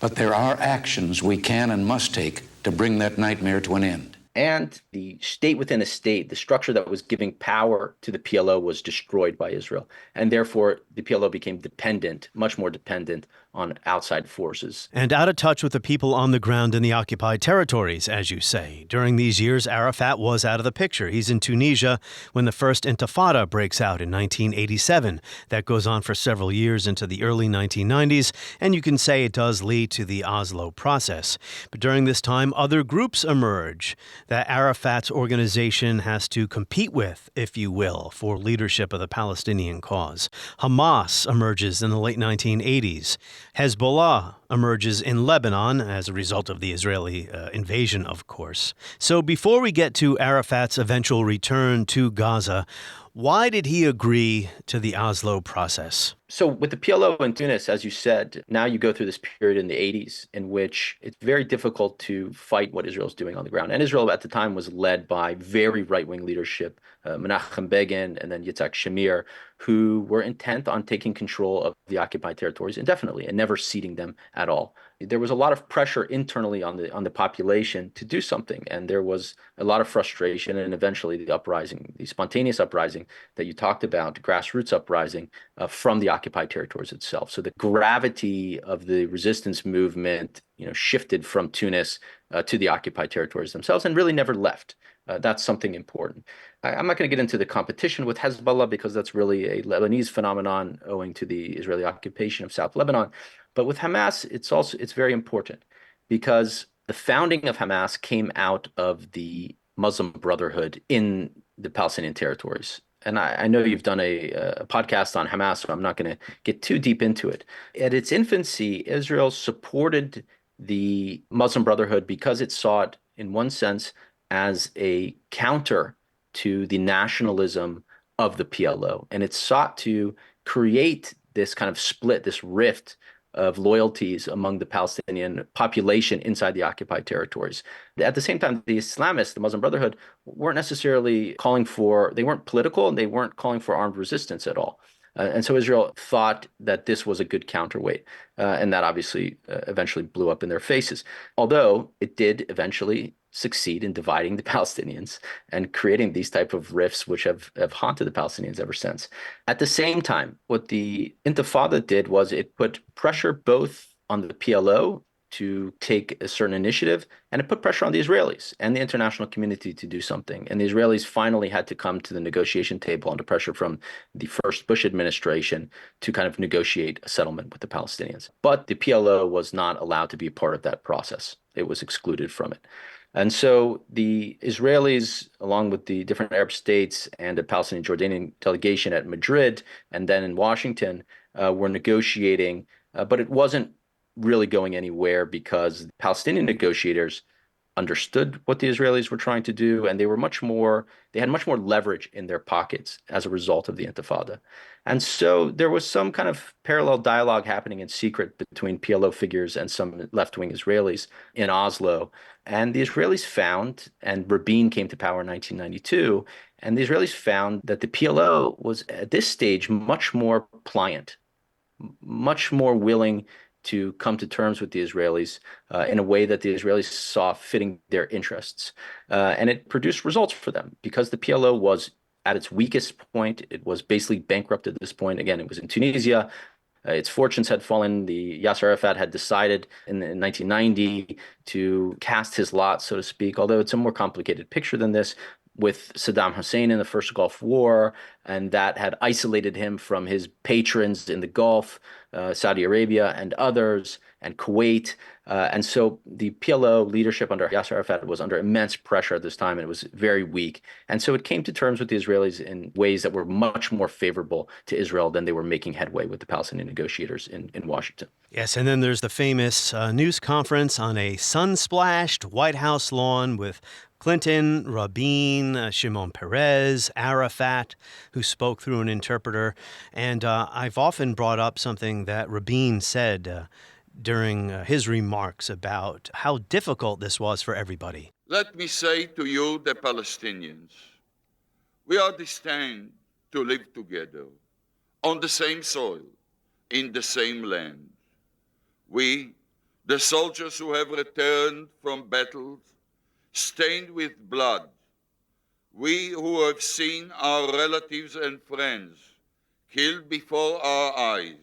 but there are actions we can and must take to bring that nightmare to an end. And the state within a state, the structure that was giving power to the PLO was destroyed by Israel. And therefore, the PLO became dependent, much more dependent on outside forces. And out of touch with the people on the ground in the occupied territories, as you say. During these years, Arafat was out of the picture. He's in Tunisia when the first Intifada breaks out in 1987. That goes on for several years into the early 1990s, and you can say it does lead to the Oslo process. But during this time, other groups emerge that Arafat's organization has to compete with, if you will, for leadership of the Palestinian cause. Hamas emerges in the late 1980s. Hezbollah emerges in Lebanon as a result of the Israeli invasion, of course. So before we get to Arafat's eventual return to Gaza, why did he agree to the Oslo process? So with the PLO in Tunis, as you said, now you go through this period in the 80s in which it's very difficult to fight what Israel's doing on the ground. And Israel at the time was led by very right-wing leadership, Menachem Begin and then Yitzhak Shamir, who were intent on taking control of the occupied territories indefinitely and never ceding them at all. There was a lot of pressure internally on the population to do something, and there was a lot of frustration, and eventually the uprising, the spontaneous uprising that you talked about, grassroots uprising from the occupied territories itself. So the gravity of the resistance movement, shifted from Tunis to the occupied territories themselves, and really never left. That's something important. I'm not going to get into the competition with Hezbollah because that's really a Lebanese phenomenon owing to the Israeli occupation of South Lebanon. But with Hamas, it's very important because the founding of Hamas came out of the Muslim Brotherhood in the Palestinian territories. And I know you've done a podcast on Hamas, so I'm not going to get too deep into it. At its infancy, Israel supported the Muslim Brotherhood because it saw it, in one sense, as a counter to the nationalism of the PLO. And it sought to create this kind of split, this rift of loyalties among the Palestinian population inside the occupied territories. At the same time, the Islamists, the Muslim Brotherhood, weren't necessarily they weren't political, and they weren't calling for armed resistance at all. And so Israel thought that this was a good counterweight, and that obviously eventually blew up in their faces. Although it did eventually succeed in dividing the Palestinians and creating these type of rifts which have haunted the Palestinians ever since. At the same time, what the Intifada did was it put pressure both on the PLO to take a certain initiative, and it put pressure on the Israelis and the international community to do something. And the Israelis finally had to come to the negotiation table under pressure from the first Bush administration to kind of negotiate a settlement with the Palestinians. But the PLO was not allowed to be a part of that process. It was excluded from it. And so the Israelis, along with the different Arab states and the Palestinian Jordanian delegation at Madrid and then in Washington, were negotiating, but it wasn't really going anywhere because the Palestinian negotiators understood what the Israelis were trying to do, and they had much more leverage in their pockets as a result of the Intifada. And so there was some kind of parallel dialogue happening in secret between PLO figures and some left-wing Israelis in Oslo. And the Israelis found, and Rabin came to power in 1992, and the Israelis found that the PLO was at this stage much more pliant, much more willing to come to terms with the Israelis in a way that the Israelis saw fitting their interests. And it produced results for them because the PLO was at its weakest point. It was basically bankrupt at this point. Again, it was in Tunisia. Its fortunes had fallen. The Yasser Arafat had decided in 1990 to cast his lot, so to speak, although it's a more complicated picture than this, with Saddam Hussein in the first Gulf War, and that had isolated him from his patrons in the Gulf, Saudi Arabia and others, and Kuwait. And so the PLO leadership under Yasser Arafat was under immense pressure at this time, and it was very weak. And so it came to terms with the Israelis in ways that were much more favorable to Israel than they were making headway with the Palestinian negotiators in Washington. Yes, and then there's the famous news conference on a sun-splashed White House lawn with Clinton, Rabin, Shimon Peres, Arafat, who spoke through an interpreter. And I've often brought up something that Rabin said during his remarks about how difficult this was for everybody. Let me say to you, the Palestinians, We are destined to live together on the same soil, in the same land. We, the soldiers who have returned from battles stained with blood, we who have seen our relatives and friends killed before our eyes,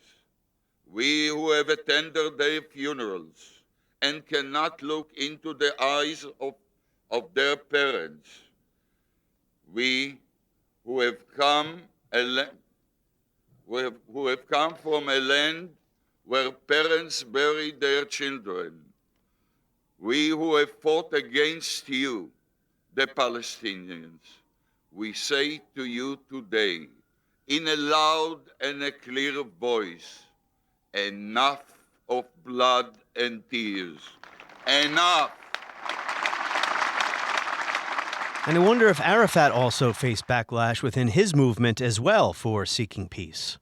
we who have attended their funerals and cannot look into the eyes of their parents, we who have come from a land where parents buried their children, we who have fought against you, the Palestinians, we say to you today, in a loud and a clear voice, enough of blood and tears. Enough! And I wonder if Arafat also faced backlash within his movement as well for seeking peace.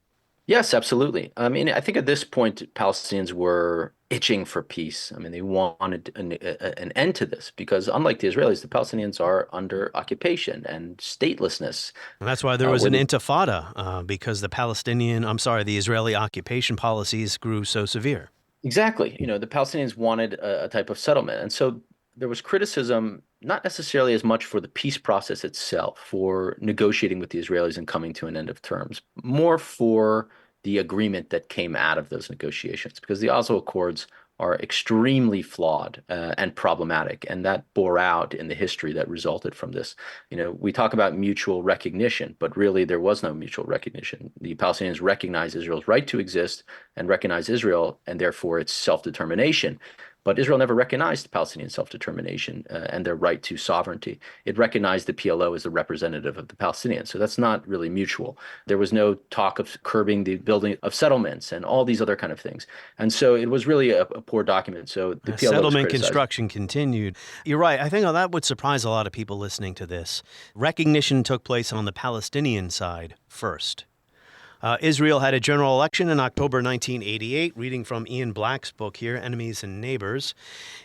Yes, absolutely. I mean, I think at this point, Palestinians were itching for peace. I mean, they wanted an end to this because, unlike the Israelis, the Palestinians are under occupation and statelessness. And that's why there was an intifada, because the Israeli occupation policies grew so severe. Exactly. You know, the Palestinians wanted a type of settlement. And so there was criticism, not necessarily as much for the peace process itself, for negotiating with the Israelis and coming to an end of terms, more for the agreement that came out of those negotiations, because the Oslo Accords are extremely flawed and problematic, and that bore out in the history that resulted from this. You know, we talk about mutual recognition, but really there was no mutual recognition. The Palestinians recognized Israel's right to exist and recognized Israel and therefore its self-determination. But Israel never recognized Palestinian self-determination and their right to sovereignty. It recognized the PLO as the representative of the Palestinians. So that's not really mutual. There was no talk of curbing the building of settlements and all these other kind of things. And so it was really a poor document. So the PLO settlement construction continued. You're right. I think that would surprise a lot of people listening to this. Recognition took place on the Palestinian side first. Israel had a general election in October 1988, reading from Ian Black's book here, Enemies and Neighbors.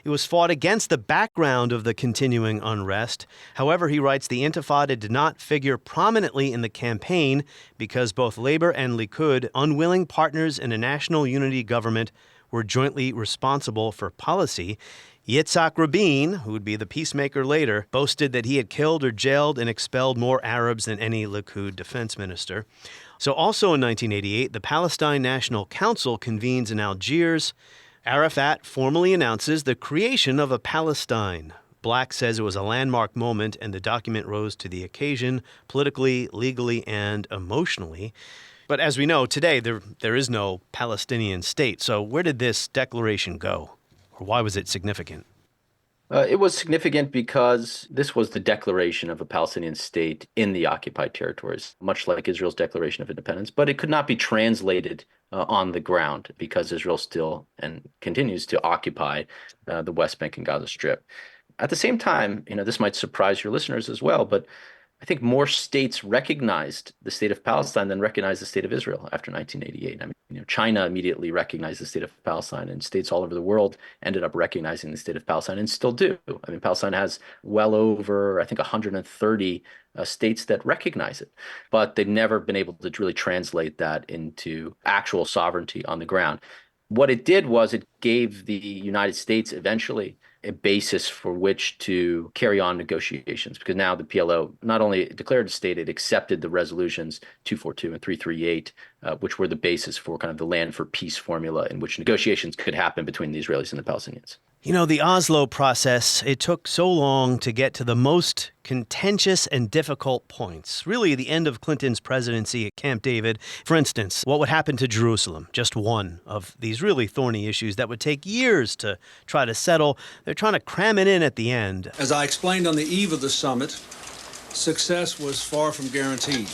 It was fought against the background of the continuing unrest. However, he writes, the Intifada did not figure prominently in the campaign because both Labor and Likud, unwilling partners in a national unity government, were jointly responsible for policy. Yitzhak Rabin, who would be the peacemaker later, boasted that he had killed or jailed and expelled more Arabs than any Likud defense minister. So also in 1988, the Palestine National Council convenes in Algiers. Arafat formally announces the creation of a Palestine. Black says it was a landmark moment, and the document rose to the occasion politically, legally, and emotionally. But as we know, today there is no Palestinian state. So where did this declaration go? Or why was it significant? It was significant because this was the declaration of a Palestinian state in the occupied territories, much like Israel's declaration of independence, but it could not be translated on the ground because Israel still and continues to occupy the West Bank and Gaza Strip. At the same time, this might surprise your listeners as well, but I think more states recognized the state of Palestine than recognized the state of Israel after 1988. I mean, China immediately recognized the state of Palestine, and states all over the world ended up recognizing the state of Palestine and still do. I mean, Palestine has well over, I think, 130 states that recognize it, but they've never been able to really translate that into actual sovereignty on the ground. What it did was it gave the United States eventually a basis for which to carry on negotiations, because now the PLO not only declared a state, it accepted the resolutions 242 and 338, which were the basis for kind of the land for peace formula in which negotiations could happen between the Israelis and the Palestinians. The Oslo process, it took so long to get to the most contentious and difficult points. Really, the end of Clinton's presidency at Camp David. For instance, what would happen to Jerusalem? Just one of these really thorny issues that would take years to try to settle. They're trying to cram it in at the end. As I explained on the eve of the summit, success was far from guaranteed,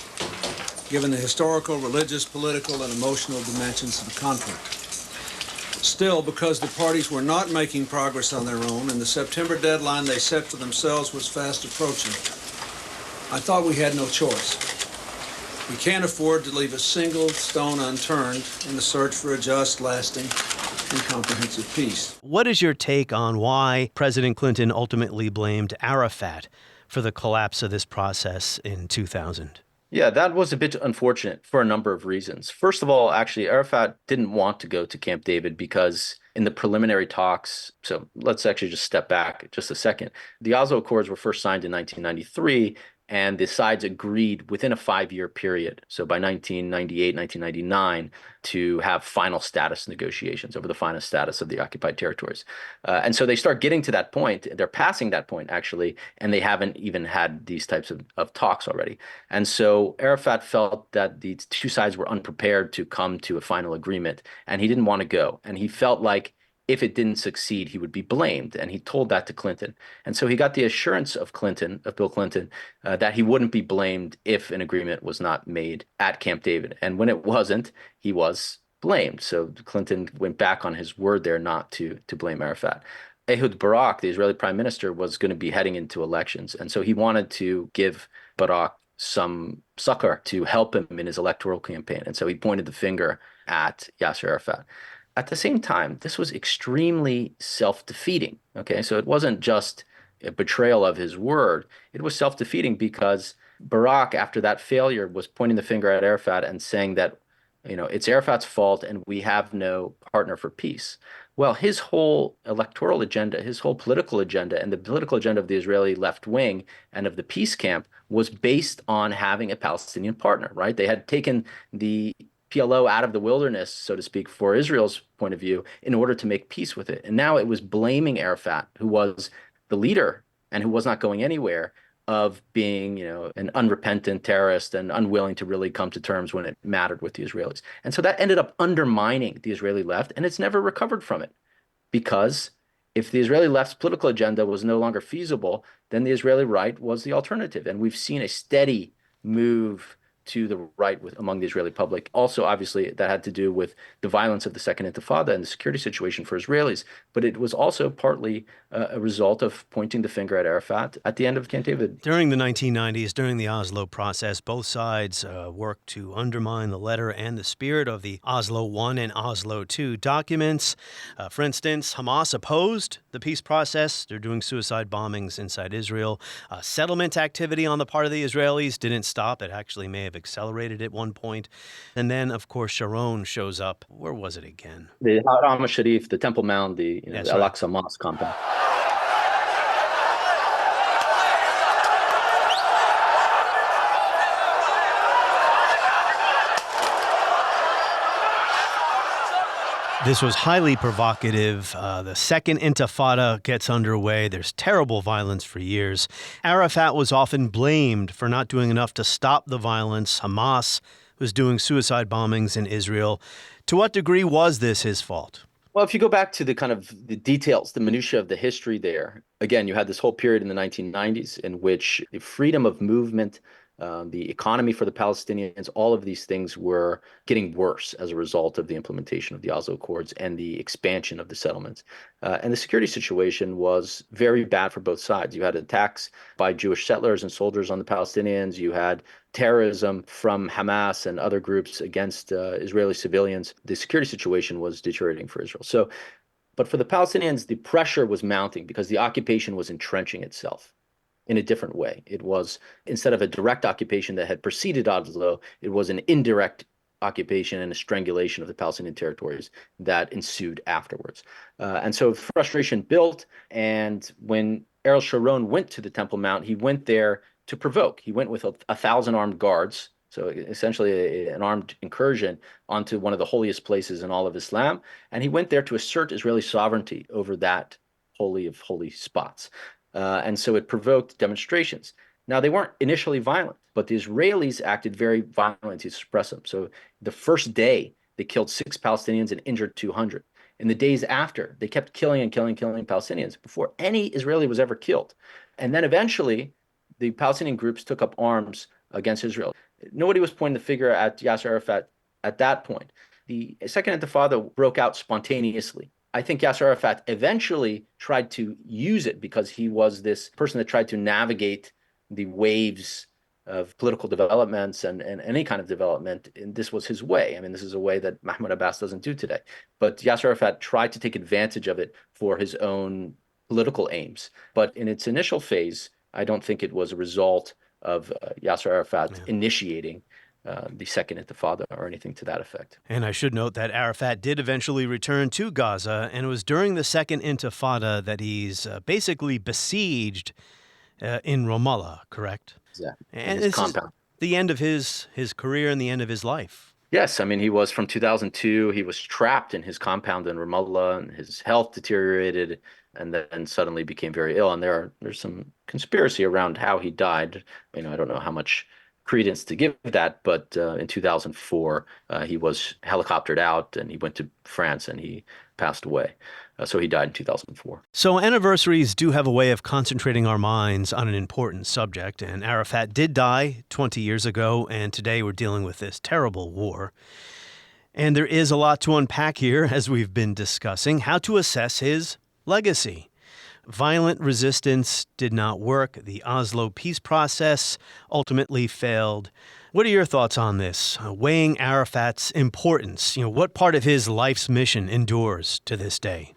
given the historical, religious, political, and emotional dimensions of the conflict. Still, because the parties were not making progress on their own and the September deadline they set for themselves was fast approaching, I thought we had no choice. We can't afford to leave a single stone unturned in the search for a just, lasting, and comprehensive peace. What is your take on why President Clinton ultimately blamed Arafat for the collapse of this process in 2000? Yeah, that was a bit unfortunate for a number of reasons. First of all, actually, Arafat didn't want to go to Camp David because in the preliminary talks, so let's actually just step back just a second. The Oslo Accords were first signed in 1993, and the sides agreed within a 5-year period, so by 1998, 1999, to have final status negotiations over the final status of the occupied territories. And so they start getting to that point. They're passing that point, actually, and they haven't even had these types of talks already. And so Arafat felt that the two sides were unprepared to come to a final agreement, and he didn't want to go. And he felt like if it didn't succeed, he would be blamed. And he told that to Clinton. And so he got the assurance of Bill Clinton, that he wouldn't be blamed if an agreement was not made at Camp David. And when it wasn't, he was blamed. So Clinton went back on his word there not to blame Arafat. Ehud Barak, the Israeli prime minister, was going to be heading into elections. And so he wanted to give Barak some succor to help him in his electoral campaign. And so he pointed the finger at Yasser Arafat. At the same time, this was extremely self-defeating. Okay, so it wasn't just a betrayal of his word. It was self-defeating because Barak, after that failure, was pointing the finger at Arafat and saying that, it's Arafat's fault and we have no partner for peace. Well, his whole electoral agenda, his whole political agenda, and the political agenda of the Israeli left wing and of the peace camp was based on having a Palestinian partner, right? They had taken the PLO out of the wilderness, so to speak, for Israel's point of view, in order to make peace with it. And now it was blaming Arafat, who was the leader and who was not going anywhere, of being, an unrepentant terrorist and unwilling to really come to terms when it mattered with the Israelis. And so that ended up undermining the Israeli left, and it's never recovered from it. Because if the Israeli left's political agenda was no longer feasible, then the Israeli right was the alternative. And we've seen a steady move to the right among the Israeli public. Also, obviously, that had to do with the violence of the Second Intifada and the security situation for Israelis. But it was also partly a result of pointing the finger at Arafat at the end of Camp David. During the 1990s, during the Oslo process, both sides worked to undermine the letter and the spirit of the Oslo I and Oslo II documents. For instance, Hamas opposed the peace process. They're doing suicide bombings inside Israel. Settlement activity on the part of the Israelis didn't stop. It actually may have accelerated at one point. And then, of course, Sharon shows up. Where was it again? The Haram al-Sharif, the Temple Mount, the Al-Aqsa Mosque compound. This was highly provocative. The Second Intifada gets underway. There's terrible violence for years. Arafat was often blamed for not doing enough to stop the violence. Hamas was doing suicide bombings in Israel. To what degree was this his fault? Well, if you go back to the kind of the details, the minutiae of the history there, again, you had this whole period in the 1990s in which the freedom of movement, the economy for the Palestinians, all of these things were getting worse as a result of the implementation of the Oslo Accords and the expansion of the settlements. And the security situation was very bad for both sides. You had attacks by Jewish settlers and soldiers on the Palestinians. You had terrorism from Hamas and other groups against Israeli civilians. The security situation was deteriorating for Israel. But for the Palestinians, the pressure was mounting because the occupation was entrenching itself in a different way. It was, instead of a direct occupation that had preceded Oslo, it was an indirect occupation and a strangulation of the Palestinian territories that ensued afterwards. And so frustration built, and when Ariel Sharon went to the Temple Mount, he went there to provoke. He went with 1,000 armed guards, so essentially an armed incursion onto one of the holiest places in all of Islam, and he went there to assert Israeli sovereignty over that holy of holy spots. And so it provoked demonstrations. Now, they weren't initially violent, but the Israelis acted very violently to suppress them. So the first day, they killed 6 Palestinians and injured 200. In the days after, they kept killing Palestinians before any Israeli was ever killed. And then eventually, the Palestinian groups took up arms against Israel. Nobody was pointing the finger at Yasser Arafat at that point. The Second Intifada broke out spontaneously. I think Yasser Arafat eventually tried to use it because he was this person that tried to navigate the waves of political developments and any kind of development. And this was his way. I mean, this is a way that Mahmoud Abbas doesn't do today. But Yasser Arafat tried to take advantage of it for his own political aims. But in its initial phase, I don't think it was a result of Yasser Arafat initiating the Second Intifada or anything to that effect. And I should note that Arafat did eventually return to Gaza, and it was during the Second Intifada that he's basically besieged in Ramallah, correct? Exactly. And his this compound. is the end of his career and the end of his life. Yes, I mean, he was from 2002, he was trapped in his compound in Ramallah, and his health deteriorated, and then suddenly became very ill. And there's some conspiracy around how he died. I don't know how much credence to give that, but in 2004, he was helicoptered out, and he went to France, and he passed away. So he died in 2004. So anniversaries do have a way of concentrating our minds on an important subject, and Arafat did die 20 years ago, and today we're dealing with this terrible war. And there is a lot to unpack here, as we've been discussing, how to assess his legacy. Violent resistance did not work. The Oslo peace process ultimately failed. What are your thoughts on this? Weighing Arafat's importance, what part of his life's mission endures to this day?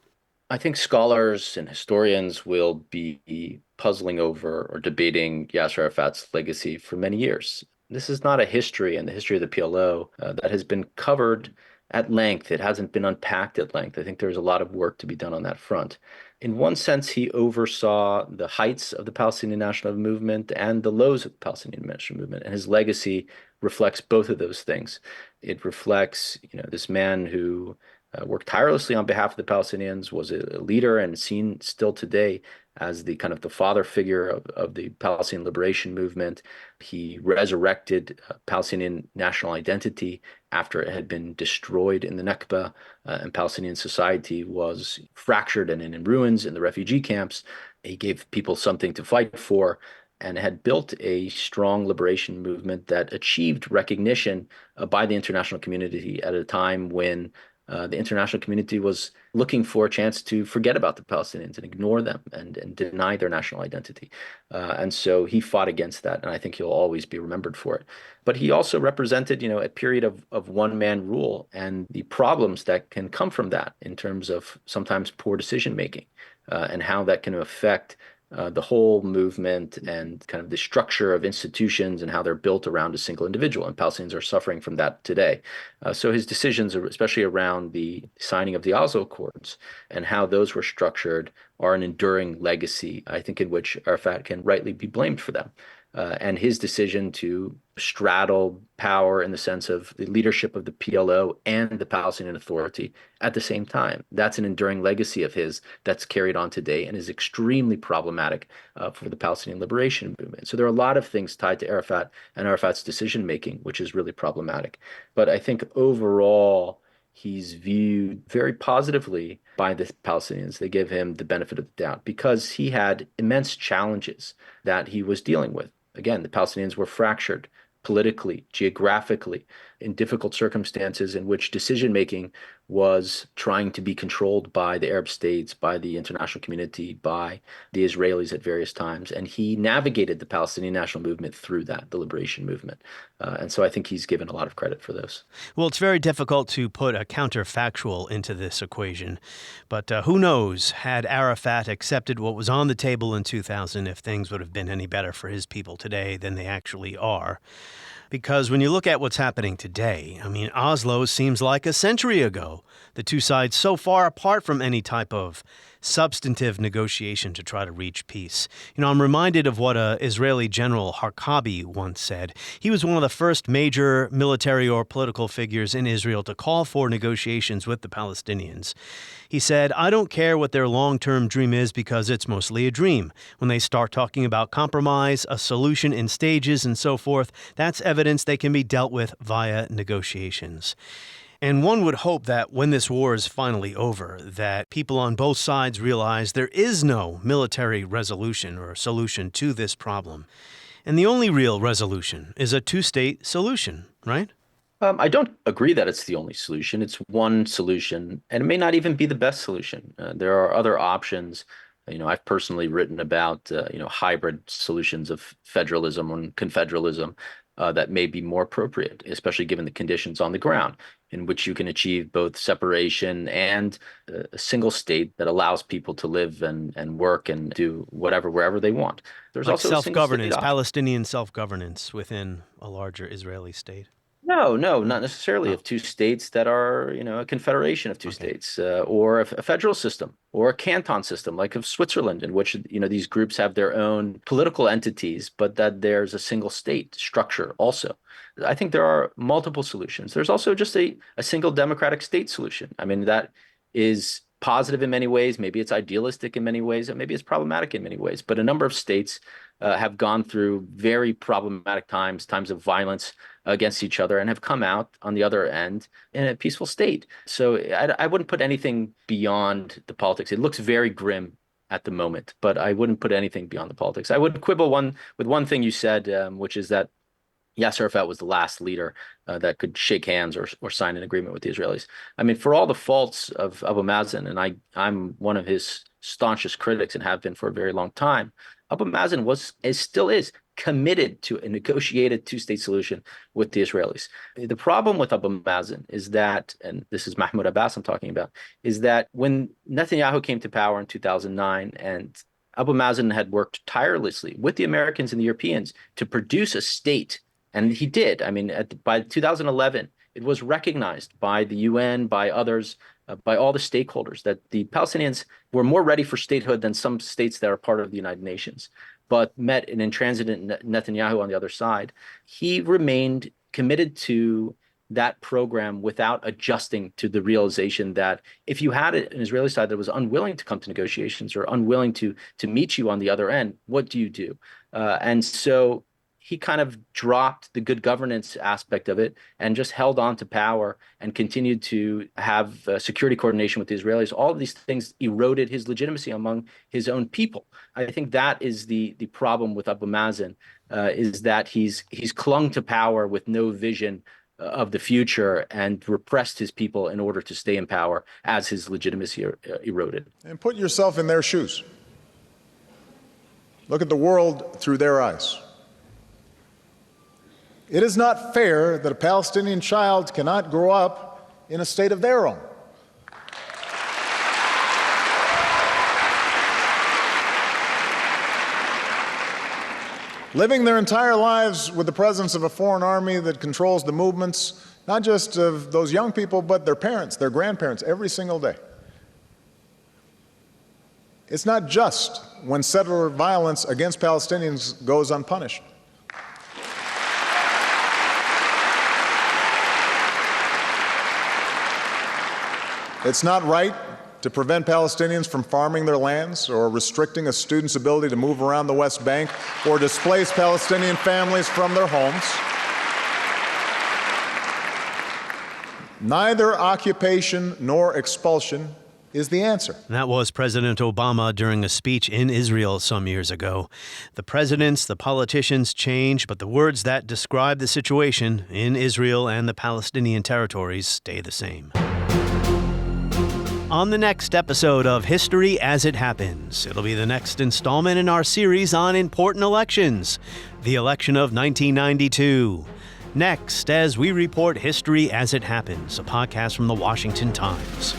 I think scholars and historians will be puzzling over or debating Yasser Arafat's legacy for many years. This is not a history and the history of the PLO that has been covered at length. It hasn't been unpacked at length. I think there's a lot of work to be done on that front. In one sense, he oversaw the heights of the Palestinian national movement and the lows of the Palestinian national movement, and his legacy reflects both of those things. It reflects, this man who worked tirelessly on behalf of the Palestinians, was a leader and seen still today as the kind of the father figure of the Palestinian liberation movement. He resurrected Palestinian national identity after it had been destroyed in the Nakba, and Palestinian society was fractured and in ruins in the refugee camps. He gave people something to fight for and had built a strong liberation movement that achieved recognition by the international community at a time when the international community was looking for a chance to forget about the Palestinians and ignore them and deny their national identity. And so he fought against that, and I think he'll always be remembered for it. But he also represented, a period of one-man rule and the problems that can come from that in terms of sometimes poor decision-making and how that can affect the whole movement and kind of the structure of institutions and how they're built around a single individual. And Palestinians are suffering from that today. So his decisions, especially around the signing of the Oslo Accords and how those were structured, are an enduring legacy, I think, in which Arafat can rightly be blamed for them. And his decision to straddle power in the sense of the leadership of the PLO and the Palestinian Authority at the same time. That's an enduring legacy of his that's carried on today and is extremely problematic for the Palestinian liberation movement. So there are a lot of things tied to Arafat and Arafat's decision-making, which is really problematic. But I think overall, he's viewed very positively by the Palestinians. They give him the benefit of the doubt because he had immense challenges that he was dealing with. Again, the Palestinians were fractured politically, geographically, in difficult circumstances in which decision-making was trying to be controlled by the Arab states, by the international community, by the Israelis at various times. And he navigated the Palestinian national movement through that, the liberation movement. And so I think he's given a lot of credit for those. Well, it's very difficult to put a counterfactual into this equation. But who knows, had Arafat accepted what was on the table in 2000, if things would have been any better for his people today than they actually are. Because when you look at what's happening today, Oslo seems like a century ago. The two sides so far apart from any type of substantive negotiation to try to reach peace. I'm reminded of what Israeli General Harkabi once said. He was one of the first major military or political figures in Israel to call for negotiations with the Palestinians. He said, "I don't care what their long-term dream is because it's mostly a dream. When they start talking about compromise, a solution in stages and so forth, that's evidence they can be dealt with via negotiations." And one would hope that when this war is finally over, that people on both sides realize there is no military resolution or solution to this problem. And the only real resolution is a two-state solution, right? I don't agree that it's the only solution. It's one solution, and it may not even be the best solution. There are other options. I've personally written about, hybrid solutions of federalism and confederalism. that may be more appropriate, especially given the conditions on the ground, in which you can achieve both separation and a single state that allows people to live and work and do whatever wherever they want. There's like also self-governance, Palestinian self-governance within a larger Israeli state. No, not necessarily. Of two states that are, a confederation of two states, or a federal system, or a canton system like of Switzerland, in which, these groups have their own political entities, but that there's a single state structure also. I think there are multiple solutions. There's also just a single democratic state solution. I mean, that is positive in many ways. Maybe it's idealistic in many ways, and maybe it's problematic in many ways. But a number of states have gone through very problematic times of violence against each other, and have come out on the other end in a peaceful state. So I wouldn't put anything beyond the politics. It looks very grim at the moment, but I wouldn't put anything beyond the politics. I would quibble with one thing you said, which is that Yasser Arafat was the last leader that could shake hands or sign an agreement with the Israelis. I mean, for all the faults of Abu Mazen, and I'm one of his staunchest critics and have been for a very long time, Abu Mazen still is committed to a negotiated two-state solution with the Israelis. The problem with Abu Mazen is that, and this is Mahmoud Abbas I'm talking about, is that when Netanyahu came to power in 2009 and Abu Mazen had worked tirelessly with the Americans and the Europeans to produce a state, and he did. I mean, by 2011, it was recognized by the UN, by others, by all the stakeholders, that the Palestinians were more ready for statehood than some states that are part of the United Nations, but met an intransigent Netanyahu on the other side. He remained committed to that program without adjusting to the realization that if you had an Israeli side that was unwilling to come to negotiations or unwilling to meet you on the other end, what do you do? And so he kind of dropped the good governance aspect of it and just held on to power and continued to have security coordination with the Israelis. All of these things eroded his legitimacy among his own people. I think that is the problem with Abu Mazen, is that he's clung to power with no vision of the future and repressed his people in order to stay in power as his legitimacy eroded. And put yourself in their shoes. Look at the world through their eyes. It is not fair that a Palestinian child cannot grow up in a state of their own. Living their entire lives with the presence of a foreign army that controls the movements, not just of those young people, but their parents, their grandparents, every single day. It's not just when settler violence against Palestinians goes unpunished. It's not right to prevent Palestinians from farming their lands or restricting a student's ability to move around the West Bank or displace Palestinian families from their homes. Neither occupation nor expulsion is the answer. That was President Obama during a speech in Israel some years ago. The presidents, the politicians change, but the words that describe the situation in Israel and the Palestinian territories stay the same. On the next episode of History as It Happens, it'll be the next installment in our series on important elections, the election of 1992. Next, as we report History as It Happens, a podcast from the Washington Times.